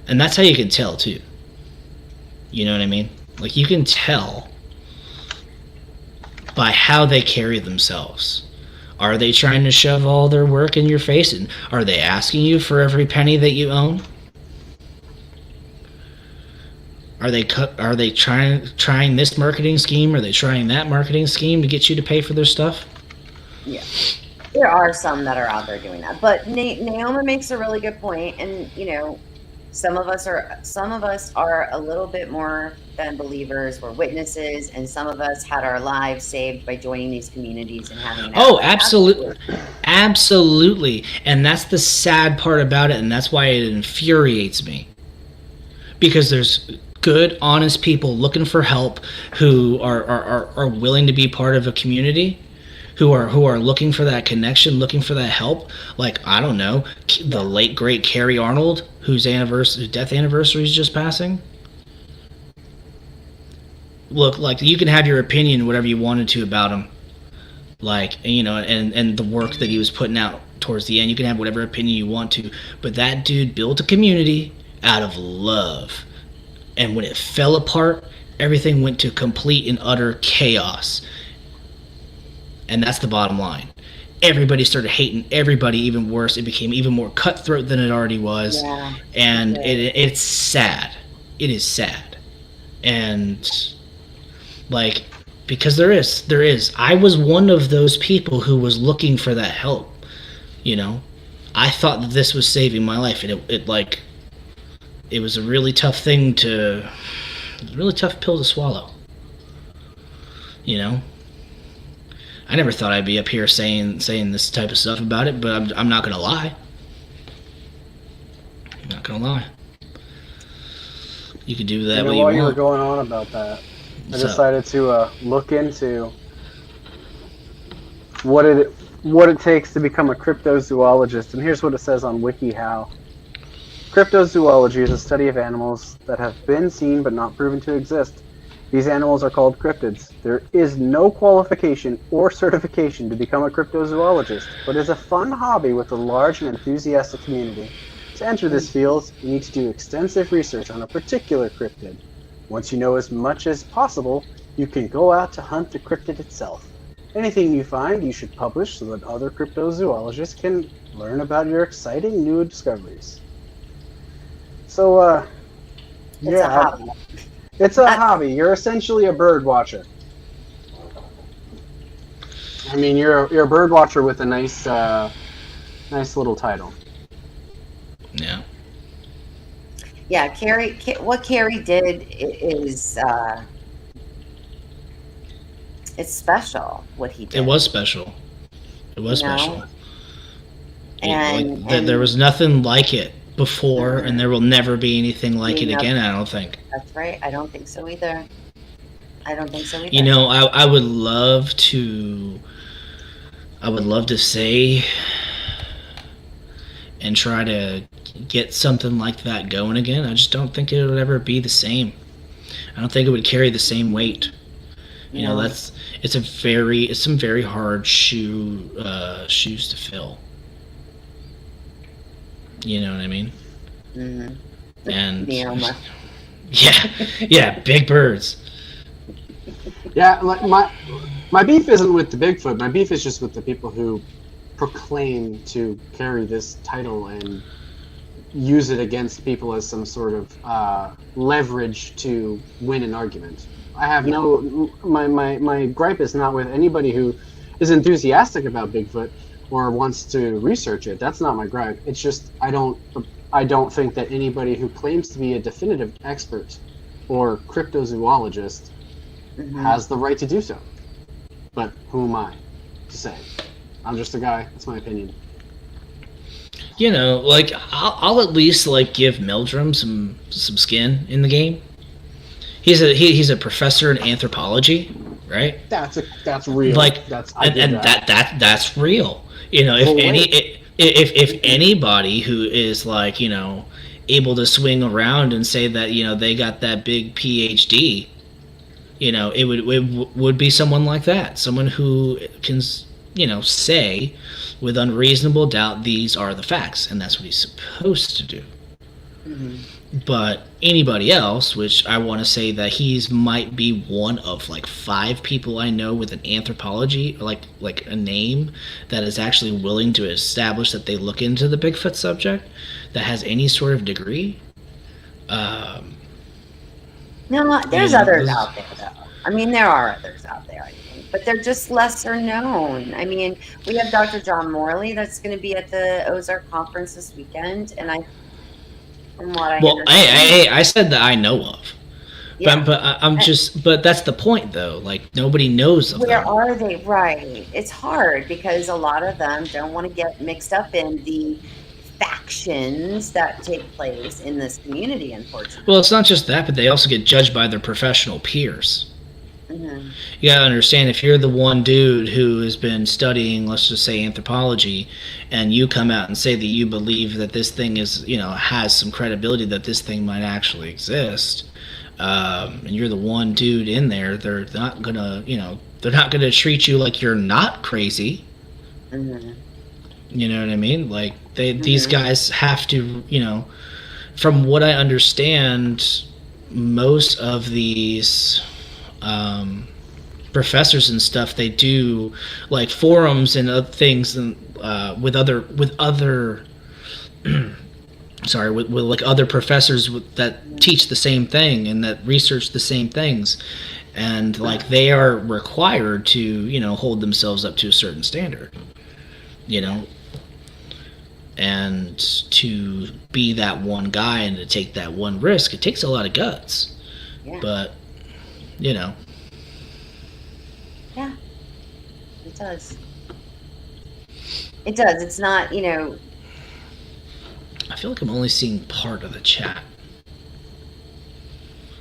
And that's how you can tell too. You know what I mean? Like, you can tell by how they carry themselves. Are they trying to shove all their work in your face? And are they asking you for every penny that you own? Are they trying this marketing scheme? Are they trying that marketing scheme to get you to pay for their stuff? Yeah. There are some that are out there doing that. But Naomi makes a really good point, and some of us are a little bit more than believers. We're witnesses, and some of us had our lives saved by joining these communities and having. Absolutely. And that's the sad part about it, and that's why it infuriates me. Because there's good, honest people looking for help who are willing to be part of a community, who are looking for that connection, looking for that help. Like, I don't know, the late great Carrie Arnold, whose death anniversary is just passing. Look, like, you can have your opinion, whatever you wanted to about him, like, and the work that he was putting out towards the end. You can have whatever opinion you want to, but that dude built a community out of love. And when it fell apart, everything went to complete and utter chaos. And that's the bottom line. Everybody started hating everybody even worse. It became even more cutthroat than it already was. Yeah, and it's sad. It is sad. And, like, because there is. I was one of those people who was looking for that help. I thought that this was saving my life. And it was a really tough pill to swallow. I never thought I'd be up here saying this type of stuff about it, but I'm not gonna lie. I'm not gonna lie. You could do that. While you were going on about that, I decided to look into what it takes to become a cryptozoologist, and here's what it says on WikiHow. Cryptozoology is a study of animals that have been seen but not proven to exist. These animals are called cryptids. There is no qualification or certification to become a cryptozoologist, but is a fun hobby with a large and enthusiastic community. To enter this field, you need to do extensive research on a particular cryptid. Once you know as much as possible, you can go out to hunt the cryptid itself. Anything you find, you should publish so that other cryptozoologists can learn about your exciting new discoveries. So, it's a hobby. It's a hobby. You're essentially a bird watcher. I mean, you're a bird watcher with a nice little title. Yeah. Yeah, what Carrie did is it's special. What he did. It was special. It was special. And there was nothing like it before, and there will never be anything like it again, I don't think. That's right. I don't think so either. I would love to say and try to get something like that going again. I just don't think it would ever be the same. I don't think it would carry the same weight. It's some very hard shoes to fill. You know what I mean? Mm-hmm. And yeah, big birds. Yeah, like my beef isn't with the Bigfoot. My beef is just with the people who proclaim to carry this title and use it against people as some sort of leverage to win an argument. I have my gripe is not with anybody who is enthusiastic about Bigfoot or wants to research it. That's not my gripe. It's just I don't think that anybody who claims to be a definitive expert or cryptozoologist has the right to do so. But who am I to say? I'm just a guy. That's my opinion. You know, like I'll at least like give Meldrum some skin in the game. He's a professor in anthropology, right? That's real. Like that's that's real. You know, if anybody who is like, you know, able to swing around and say that, you know, they got that big PhD, you know, it would be someone like that, someone who can, you know, say with unreasonable doubt these are the facts, and that's what he's supposed to do. But anybody else, which I want to say that he's might be one of like 5 people I know with an anthropology, like a name that is actually willing to establish that they look into the Bigfoot subject, that has any sort of degree. No, there's others out there though. I mean, there are others out there, I think, but they're just lesser known. I mean, we have Dr. John Morley that's going to be at the Ozark conference this weekend, and from what I understand, I said that I know of. Yeah. But that's the point though. Like nobody knows of where them. are they? Right. It's hard because a lot of them don't want to get mixed up in the factions that take place in this community, unfortunately. Well, it's not just that, but they also get judged by their professional peers. You gotta understand, if you're the one dude who has been studying, let's just say, anthropology, and you come out and say that you believe that this thing is, you know, has some credibility, that this thing might actually exist, and you're the one dude in there, they're not gonna treat you like you're not crazy. You know what I mean? Like these guys have to, you know, from what I understand, most of these professors and stuff, they do like forums and other things, and with other sorry, with like other professors that teach the same thing and that research the same things, and like they are required to, you know, hold themselves up to a certain standard, you know, and to be that one guy and to take that one risk, it takes a lot of guts. But you know. Yeah, it does. It does. It's not, you know. I feel like I'm only seeing part of the chat.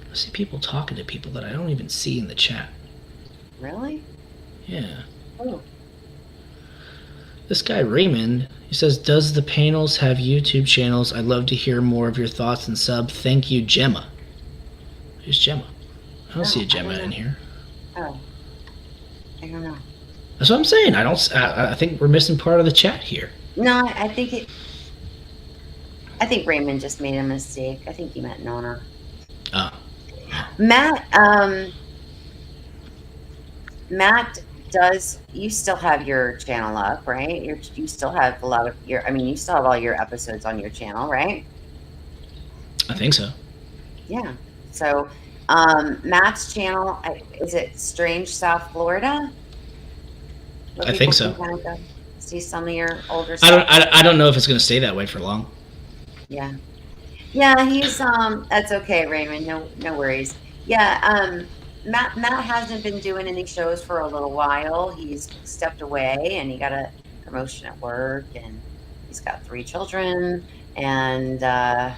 I see people talking to people that I don't even see in the chat. Really? Yeah. Oh. This guy Raymond, he says, does the panels have YouTube channels? I'd love to hear more of your thoughts and sub. Thank you, Gemma. Who's Gemma? I don't see a Gemma in here. Oh, I don't know. That's what I'm saying. I think we're missing part of the chat here. No, I think Raymond just made a mistake. I think he meant Nona. Oh. Matt, you still have your channel up, right? You still have you still have all your episodes on your channel, right? I think so. Yeah. So, Matt's channel, is it Strange South Florida? I think so. Kind of go see some of your older stuff. I don't know if it's going to stay that way for long. Yeah. Yeah, he's that's okay, Raymond. No worries. Yeah, Matt hasn't been doing any shows for a little while. He's stepped away and he got a promotion at work, and he's got 3 children, and and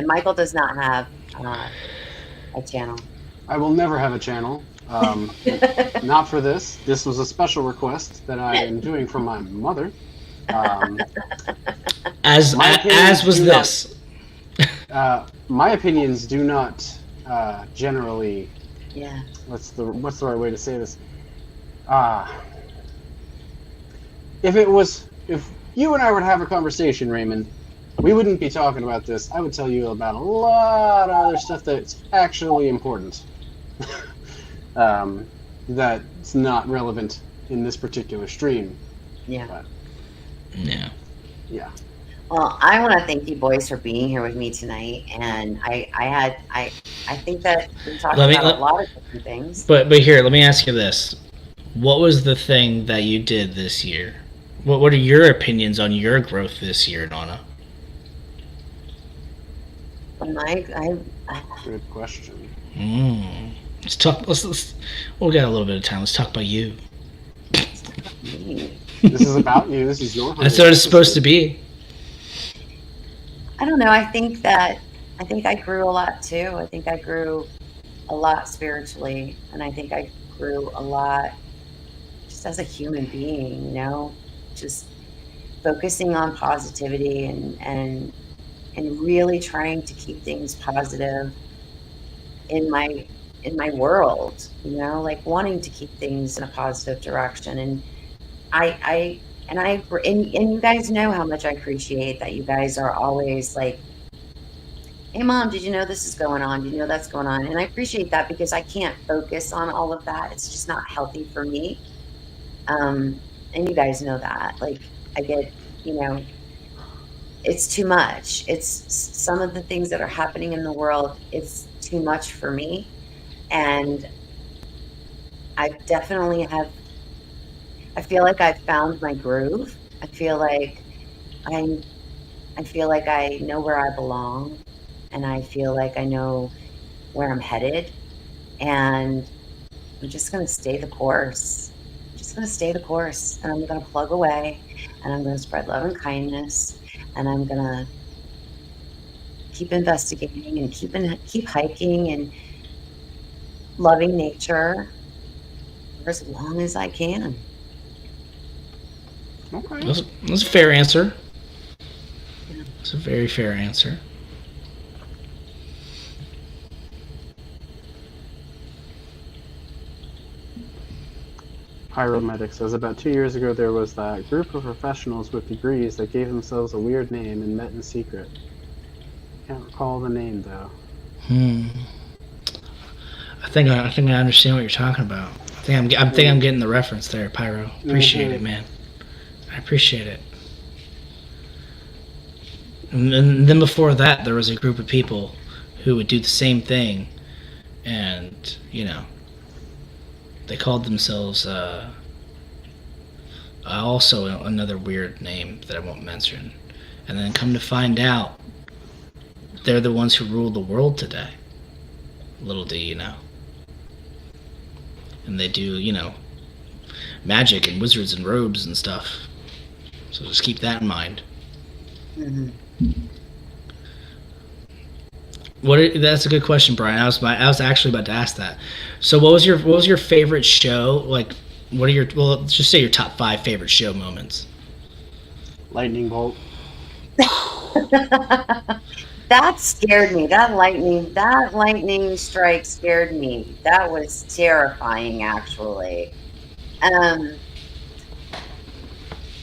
Michael does not have a channel. I will never have a channel. Not for this. This was a special request that I am doing from my mother. As was this. My opinions do not generally. Yeah. What's the right way to say this? If you and I were to have a conversation, Raymond, we wouldn't be talking about this. I would tell you about a lot of other stuff that's actually important. That's not relevant in this particular stream. Yeah. But Yeah. yeah. Well, I want to thank you boys for being here with me tonight, and I think that we talked Let me. about a lot of different things. But here, let me ask you this: what was the thing that you did this year? What are your opinions on your growth this year, Nana? Good question. Let's talk. Let's. We'll get a little bit of time. Let's talk about you. This is about you. This is your. That's what it's supposed to be. I don't know. I think I grew a lot too. I think I grew a lot spiritually, and I think I grew a lot just as a human being. You know, just focusing on positivity and really trying to keep things positive in my world. You know, like wanting to keep things in a positive direction. And and you guys know how much I appreciate that you guys are always like, hey mom, did you know this is going on? Did you know that's going on? And I appreciate that because I can't focus on all of that. It's just not healthy for me. And you guys know that. Like I get, you know, it's too much. It's some of the things that are happening in the world, it's too much for me. And I definitely have I feel like I've found my groove. I feel like I'm I feel like I know where I belong, and I feel like I know where I'm headed, and I'm just going to stay the course. I'm just going to stay the course, and I'm going to plug away, and I'm going to spread love and kindness, and I'm going to keep investigating and keep hiking and loving nature for as long as I can. Okay. That's a fair answer. It's a very fair answer. Pyromedic says about 2 years ago there was that group of professionals with degrees that gave themselves a weird name and met in secret. Can't recall the name though. I think I understand what you're talking about. I think I'm getting the reference there, Pyro. Appreciate it, man. I appreciate it. And then before that, there was a group of people who would do the same thing, and you know, they called themselves also another weird name that I won't mention. And then come to find out, they're the ones who rule the world today. Little do you know. And they do, you know, magic and wizards and robes and stuff. So just keep that in mind. Mm-hmm. That's a good question, Brian. I was actually about to ask that. So what was your favorite show? Like, let's just say your top 5 favorite show moments. Lightning bolt. That scared me. That lightning strike scared me. That was terrifying, actually.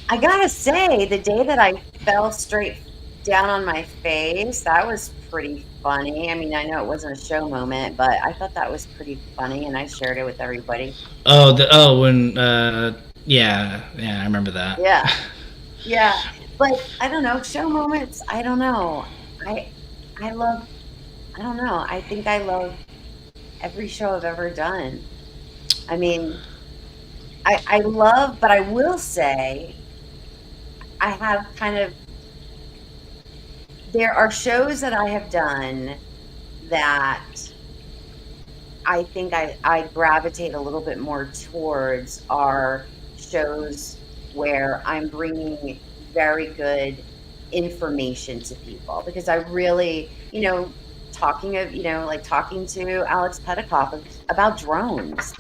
I gotta say, the day that I fell straight down on my face, that was pretty funny. I mean, I know it wasn't a show moment, but I thought that was pretty funny, and I shared it with everybody. Yeah, I remember that. Yeah. But I don't know, show moments. I don't know. I don't know. I think I love every show I've ever done. I mean, I love, but I will say, I have there are shows that I have done that I think I gravitate a little bit more towards are shows where I'm bringing very good information to people, because I really, talking to Alex Petikoff about drones,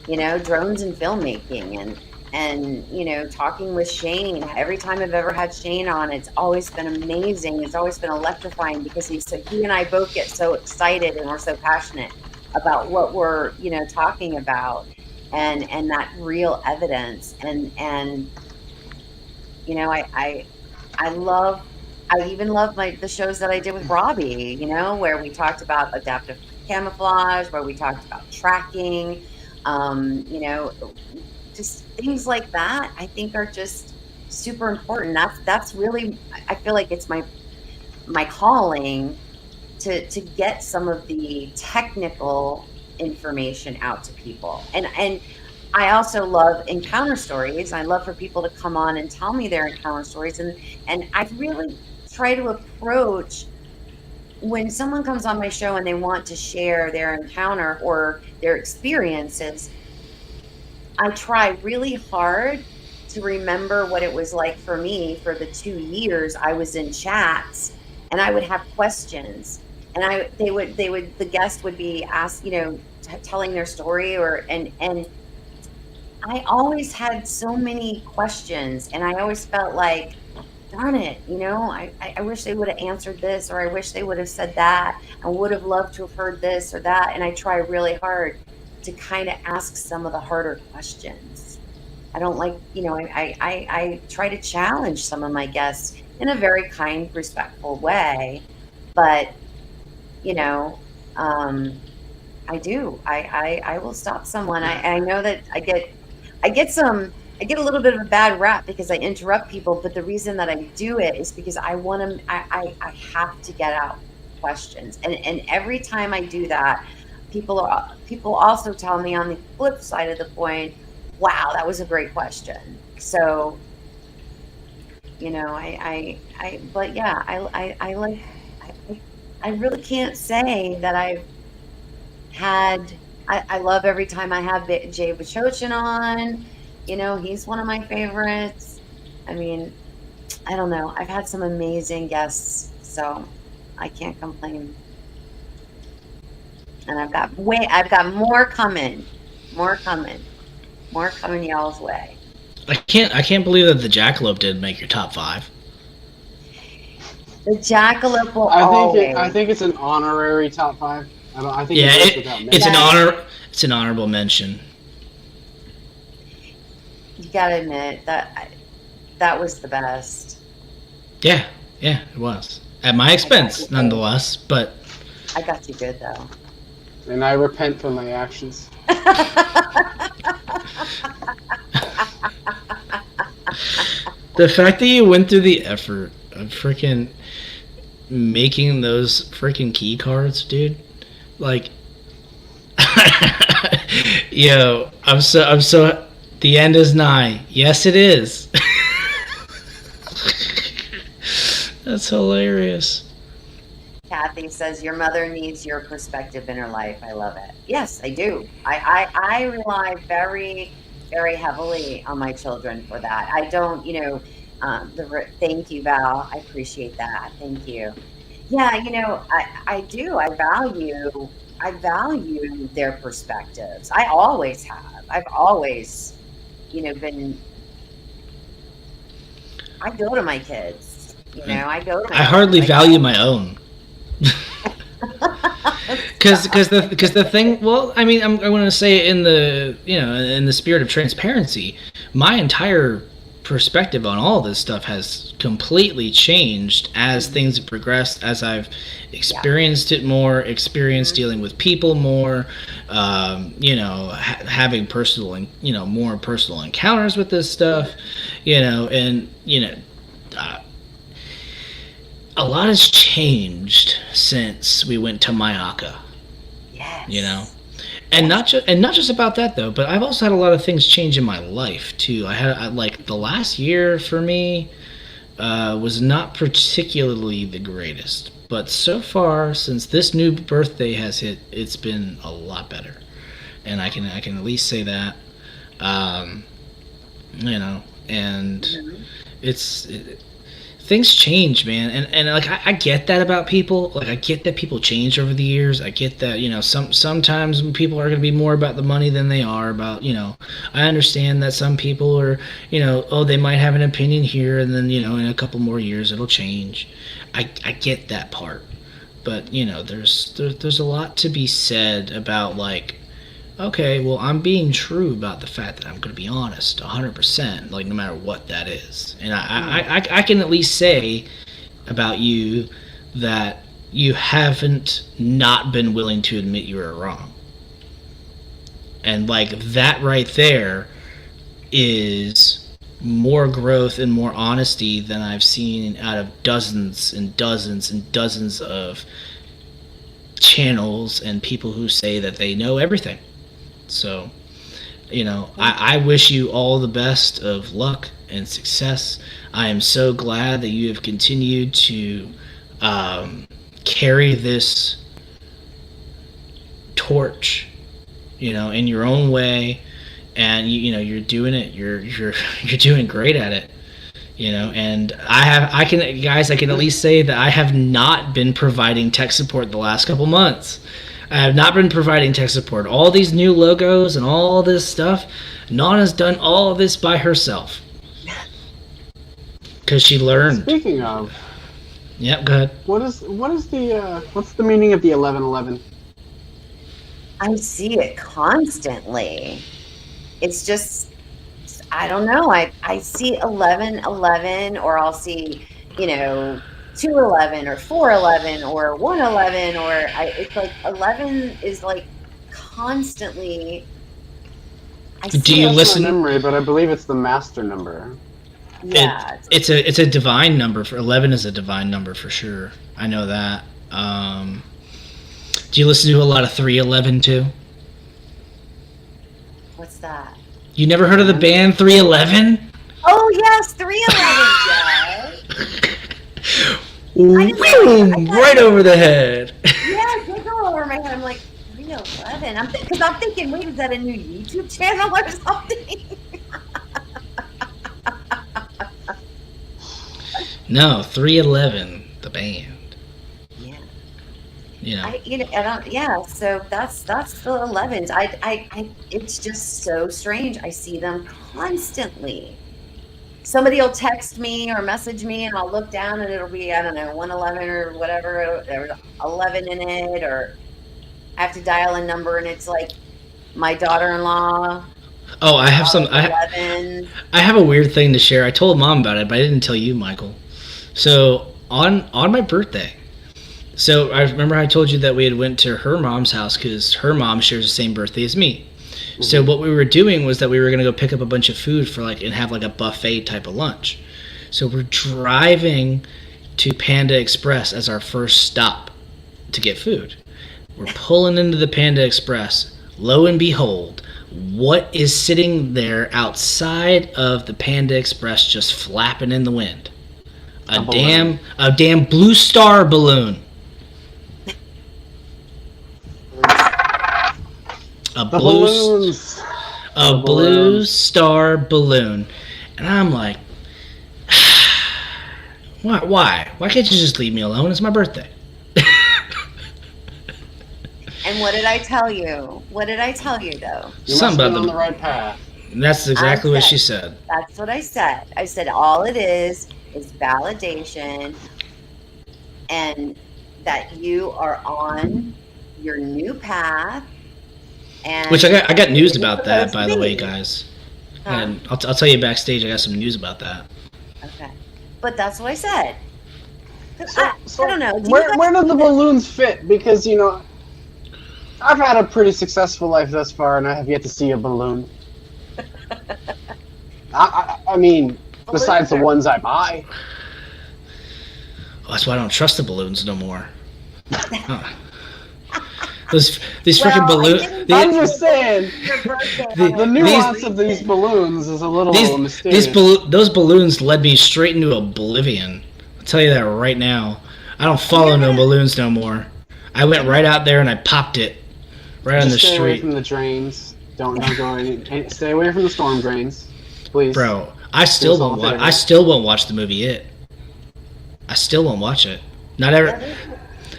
drones and filmmaking, and talking with Shane. Every time I've ever had Shane on, it's always been amazing. It's always been electrifying, because he and I both get so excited and we're so passionate about what we're, talking about, and that real evidence. And I even love the shows that I did with Robbie, where we talked about adaptive camouflage, where we talked about tracking, just things like that, I think are just super important. That's really, I feel like it's my calling to get some of the technical information out to people. And I also love encounter stories. I love for people to come on and tell me their encounter stories. And I really try to approach when someone comes on my show and they want to share their encounter or their experiences, I try really hard to remember what it was like for me for the 2 years I was in chats, and I would have questions, and the guest would be asked, telling their story, and I always had so many questions, and I always felt like, darn it, I wish they would have answered this, or I wish they would have said that. I would have loved to have heard this or that. And I try really hard to kind of ask some of the harder questions. I don't like, I try to challenge some of my guests in a very kind, respectful way. But, I do. I will stop someone. I know that I get a little bit of a bad rap because I interrupt people, but the reason that I do it is because I want to, I have to get out questions. And every time I do that, people also tell me on the flip side of the coin, wow, that was a great question. So, but yeah, I really can't say that I've had, I love every time I have Jay Bachochin on. He's one of my favorites. I mean, I don't know. I've had some amazing guests, so I can't complain. And I've got more coming y'all's way. I can't believe that the Jackalope didn't make your top 5. The Jackalope will I think it's an honorary top 5. I think it's an honorable mention. You gotta admit that was the best. Yeah, it was. At my expense, nonetheless, but... I got you good, though. And I repent for my actions. The fact that you went through the effort of freaking making those freaking key cards, dude. Like... Yo, I'm so... The end is nigh. Yes, it is. That's hilarious. Kathy says your mother needs your perspective in her life. I love it. Yes, I do. I rely very, very heavily on my children for that. I don't, thank you, Val. I appreciate that. Thank you. Yeah, I do. I value their perspectives. I always have. I've always, I go to my kids. I hardly value my own. Because the thing, well, I mean, I want to say in the spirit of transparency, my entire perspective on all this stuff has completely changed as things have progressed, as I've experienced it more, dealing with people more, having personal and more personal encounters with this stuff, and a lot has changed since we went to Mayaka. Yes. And not just about that though, but I've also had a lot of things change in my life too. I like the last year for me was not particularly the greatest, but so far since this new birthday has hit, it's been a lot better, and I can at least say that, and things change, man, and like I get that about people. Like I get that people change over the years. I get that sometimes people are going to be more about the money than they are about I understand that some people are they might have an opinion here, and then in a couple more years it'll change. I get that part, but there's a lot to be said about like, okay, well, I'm being true about the fact that I'm going to be honest 100%, like no matter what that is. And I can at least say about you that you haven't not been willing to admit you were wrong. And like that right there, is more growth and more honesty than I've seen out of dozens and dozens and dozens of channels and people who say that they know everything. So, I wish you all the best of luck and success. I am so glad that you have continued to carry this torch, in your own way, and you're doing it. You're doing great at it. And I can at least say that I have not been providing tech support the last couple months. I have not been providing tech support. All these new logos and all this stuff, Nana's done all of this by herself. Because she learned. Speaking of, yep, go ahead. what's the meaning of the 1111? I see it constantly. It's just, I don't know. I see 1111, or I'll see, 211 or 411 or 111, or it's like 11 is like constantly. Do you listen? Memory, but I believe it's the master number. Yeah, it's a divine number. For 11 is a divine number for sure. I know that. Do you listen to a lot of 311 too? What's that? You never heard of the band 311? Oh yes, 311. Yes. Boom! Right over the head. Yeah, it did go over my head. I'm like 311. Because I'm thinking, wait, is that a new YouTube channel or something? No, 311, the band. Yeah. So that's the 11s. I it's just so strange. I see them constantly. Somebody will text me or message me, and I'll look down, and it'll be, I don't know, 111 or whatever, there's 11 in it, or I have to dial a number, and it's like my daughter-in-law. Oh, I have I have a weird thing to share. I told Mom about it, but I didn't tell you, Michael. So on my birthday. So I remember I told you that we had went to her mom's house because her mom shares the same birthday as me. Mm-hmm. So what we were doing was that we were going to go pick up a bunch of food for and have a buffet type of lunch. So we're driving to Panda Express as our first stop to get food. We're pulling into the Panda Express. Lo and behold, what is sitting there outside of the Panda Express just flapping in the wind? A damn Blue Star balloon. A Blue Star balloon. And I'm like, why? Why can't you just leave me alone? It's my birthday. And what did I tell you? What did I tell you, though? You must be on the right path. That's exactly what she said. That's what I said. I said all it is validation, and that you are on your new path. And which I got news about that, by the way, guys. Huh? And I'll tell you backstage. I got some news about that. Okay, but that's what I said. So I don't know. Where do the balloons fit? Because I've had a pretty successful life thus far, and I have yet to see a balloon. I mean, besides the ones I buy. Well, that's why I don't trust the balloons no more. These freaking balloons. I'm just saying, the nuance of these balloons is a little mysterious. Those balloons led me straight into oblivion. I'll tell you that right now. I don't follow no balloons no more. I went right out there and I popped it right on the street. Stay away from the drains. Don't go in. Stay away from the storm drains, please. Bro, I still won't watch the movie It. I still won't watch it. Not ever.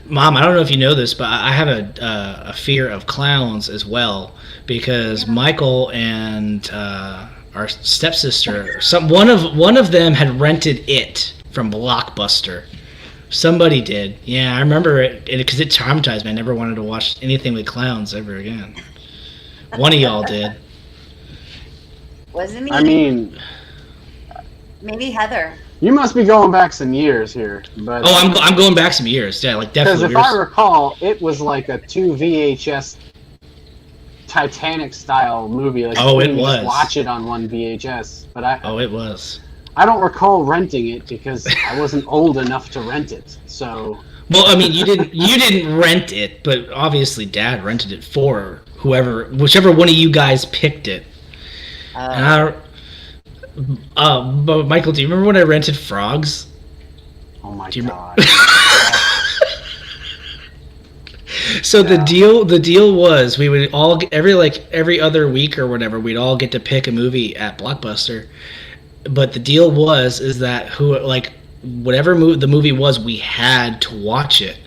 Mom, I don't know if you know this, but I have a fear of clowns as well, because Michael and our stepsister, one of them had rented It from Blockbuster. Somebody did. Yeah, I remember it because it traumatized me. I never wanted to watch anything with clowns ever again. One of y'all did. Wasn't me. I mean, maybe Heather. You must be going back some years here, but I'm going back some years. Yeah, definitely. Because if I recall, it was like a 2 VHS Titanic style movie. Like, Oh, it you was. just watch it on one VHS, but it was. I don't recall renting it because I wasn't old enough to rent it. So, Well, I mean, you didn't rent it, but obviously Dad rented it for whichever one of you guys picked it. And but Michael, do you remember when I rented Frogs? oh my Do you god. So Yeah. the deal was we would all every other week or whatever, we'd all get to pick a movie at Blockbuster. But the deal is that whatever the movie was, we had to watch it.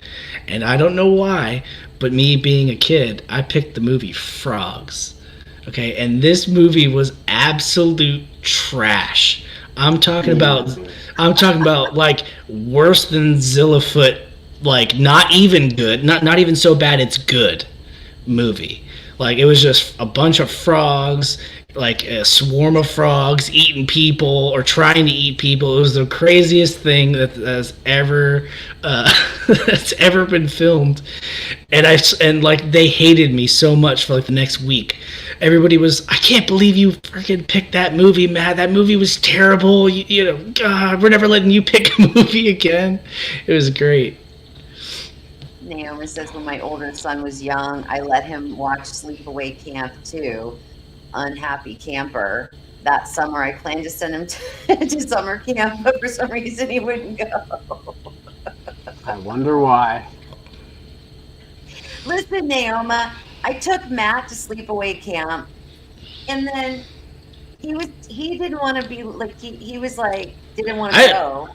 And I don't know why, but me being a kid, I picked the movie Frogs. Okay, and this movie was absolute trash. I'm talking about like worse than Zillafoot, like not even good, not even so bad it's good movie. Like, it was just a bunch of frogs, like a swarm of frogs eating people or trying to eat people. It was the craziest thing that's ever that's ever been filmed. And like, they hated me so much for like the next week. Everybody was, I can't believe you freaking picked that movie, Matt. That movie was terrible. You know, God, we're never letting you pick a movie again. It was great. Naomi says, when my older son was young, I let him watch Sleepaway Camp 2, Unhappy Camper. That summer, I planned to send him to summer camp, but for some reason he wouldn't go. I wonder why. Listen, Naomi, I took Matt to Sleepaway Camp, and then he didn't want to be like he was like didn't want to go.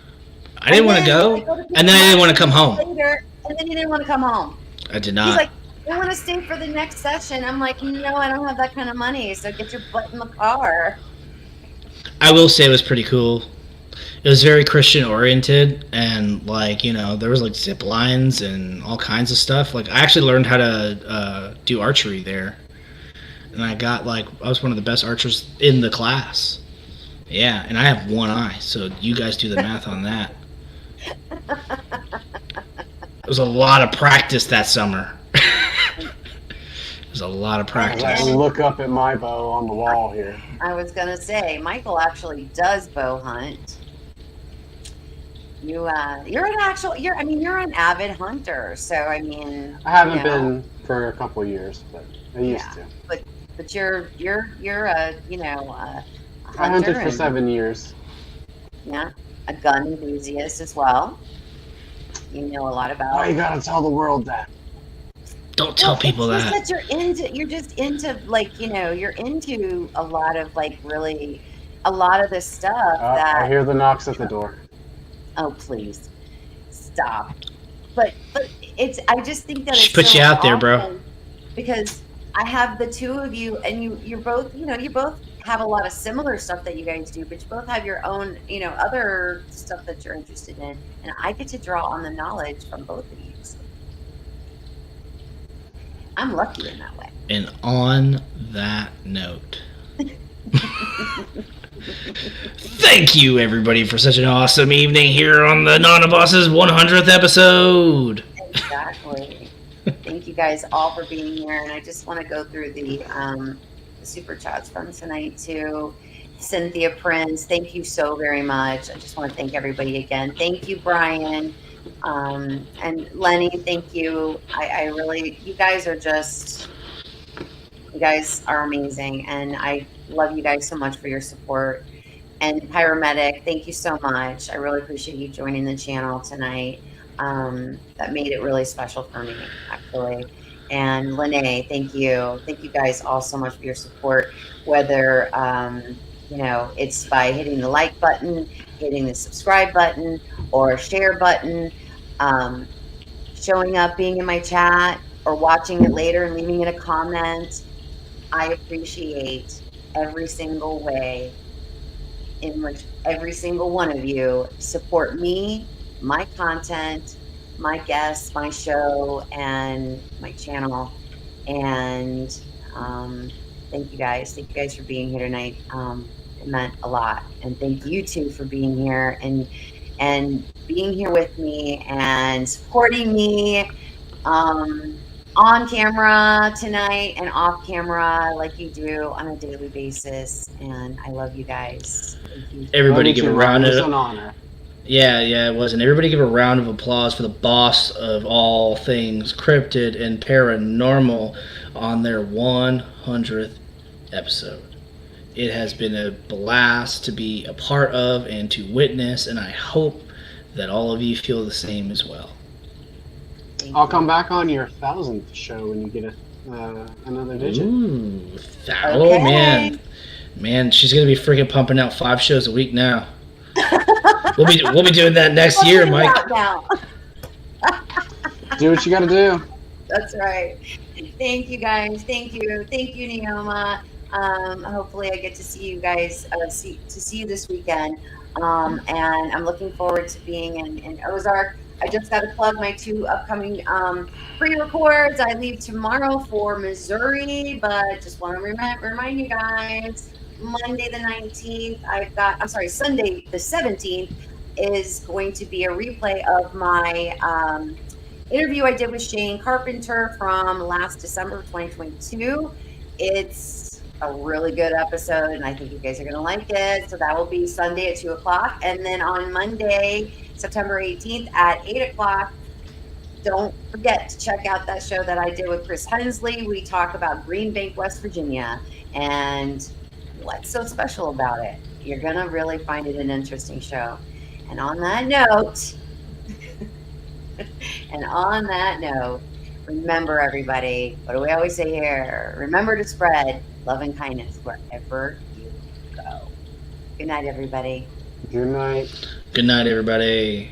I didn't want to go, and then I didn't want to come home. Later, and then he didn't want to come home. I did not. He's like, I want to stay for the next session. I'm like, no, I don't have that kind of money, so get your butt in the car. I will say it was pretty cool. It was very Christian oriented, and like, you know, there was like zip lines and all kinds of stuff. Like, I actually learned how to do archery there, and I was one of the best archers in the class. Yeah, and I have one eye, so you guys do the math on that. It was a lot of practice that summer. It was a lot of practice. Let's look up at my bow on the wall here. I was gonna say, Michael actually does bow hunt. You're an avid hunter. So I mean, I haven't been for a couple of years, but I used to. But you're a hunter. I hunted for 7 years. Yeah, a gun enthusiast as well. You know a lot about. Why you gotta tell the world that? Don't tell people it's that. Just that you're just into like, you're into a lot of like really a lot of this stuff that I hear the knocks at the door. Oh, please stop. But I just think that She it's put so you out there, bro. awesome because I have the two of you, and you're both, you both have a lot of similar stuff that you guys do, but you both have your own, other stuff that you're interested in, and I get to draw on the knowledge from both of you. So I'm lucky in that way. And on that note, thank you everybody for such an awesome evening here on the Nana Boss's 100th episode. Exactly. Thank you guys all for being here, and I just want to go through the super chats from tonight too. Cynthia Prince, thank you so very much. I just want to thank everybody again. Thank you, Brian, and Lenny. Thank you. I really, you guys are amazing, and I love you guys so much for your support. And Pyromedic, thank you so much. I really appreciate you joining the channel tonight. That made it really special for me, actually. And Lene, thank you. Thank you guys all so much for your support, whether, it's by hitting the like button, hitting the subscribe button, or share button, showing up, being in my chat, or watching it later and leaving it a comment. I appreciate every single way in which every single one of you support me, my content, my guests, my show, and my channel. And thank you guys. Thank you guys for being here tonight. It meant a lot. And thank you too for being here and being here with me and supporting me. on camera tonight and off camera like you do on a daily basis. And I love you guys. Thank you. Everybody Love you give a too, round Ryan. It's of an honor. Yeah, it was. And everybody give a round of applause for the boss of all things cryptid and paranormal on their 100th episode. It has been a blast to be a part of and to witness, and I hope that all of you feel the same as well. I'll come back on your 1,000th show when you get another digit. Ooh, oh Okay. man, she's gonna be freaking pumping out 5 shows a week now. We'll be doing that next We'll year, figure Mike. it out now. Do what you got to do. That's right. Thank you guys. Thank you, Neoma. Hopefully, I get to see you guys. See you this weekend. And I'm looking forward to being in Ozark. I just got to plug my 2 upcoming pre-records. I leave tomorrow for Missouri, but just want to remind you guys. Monday the 19th, Sunday the 17th is going to be a replay of my interview I did with Shane Carpenter from last December 2022. It's a really good episode, and I think you guys are going to like it. So that will be Sunday at 2 o'clock. And then on Monday, September 18th at 8 o'clock, don't forget to check out that show that I did with Chris Hensley. We talk about Green Bank, West Virginia, and what's so special about it. You're going to really find it an interesting show. And on that note, remember, everybody, what do we always say here? Remember to spread love and kindness wherever you go. Good night, everybody. Good night. Good night, everybody.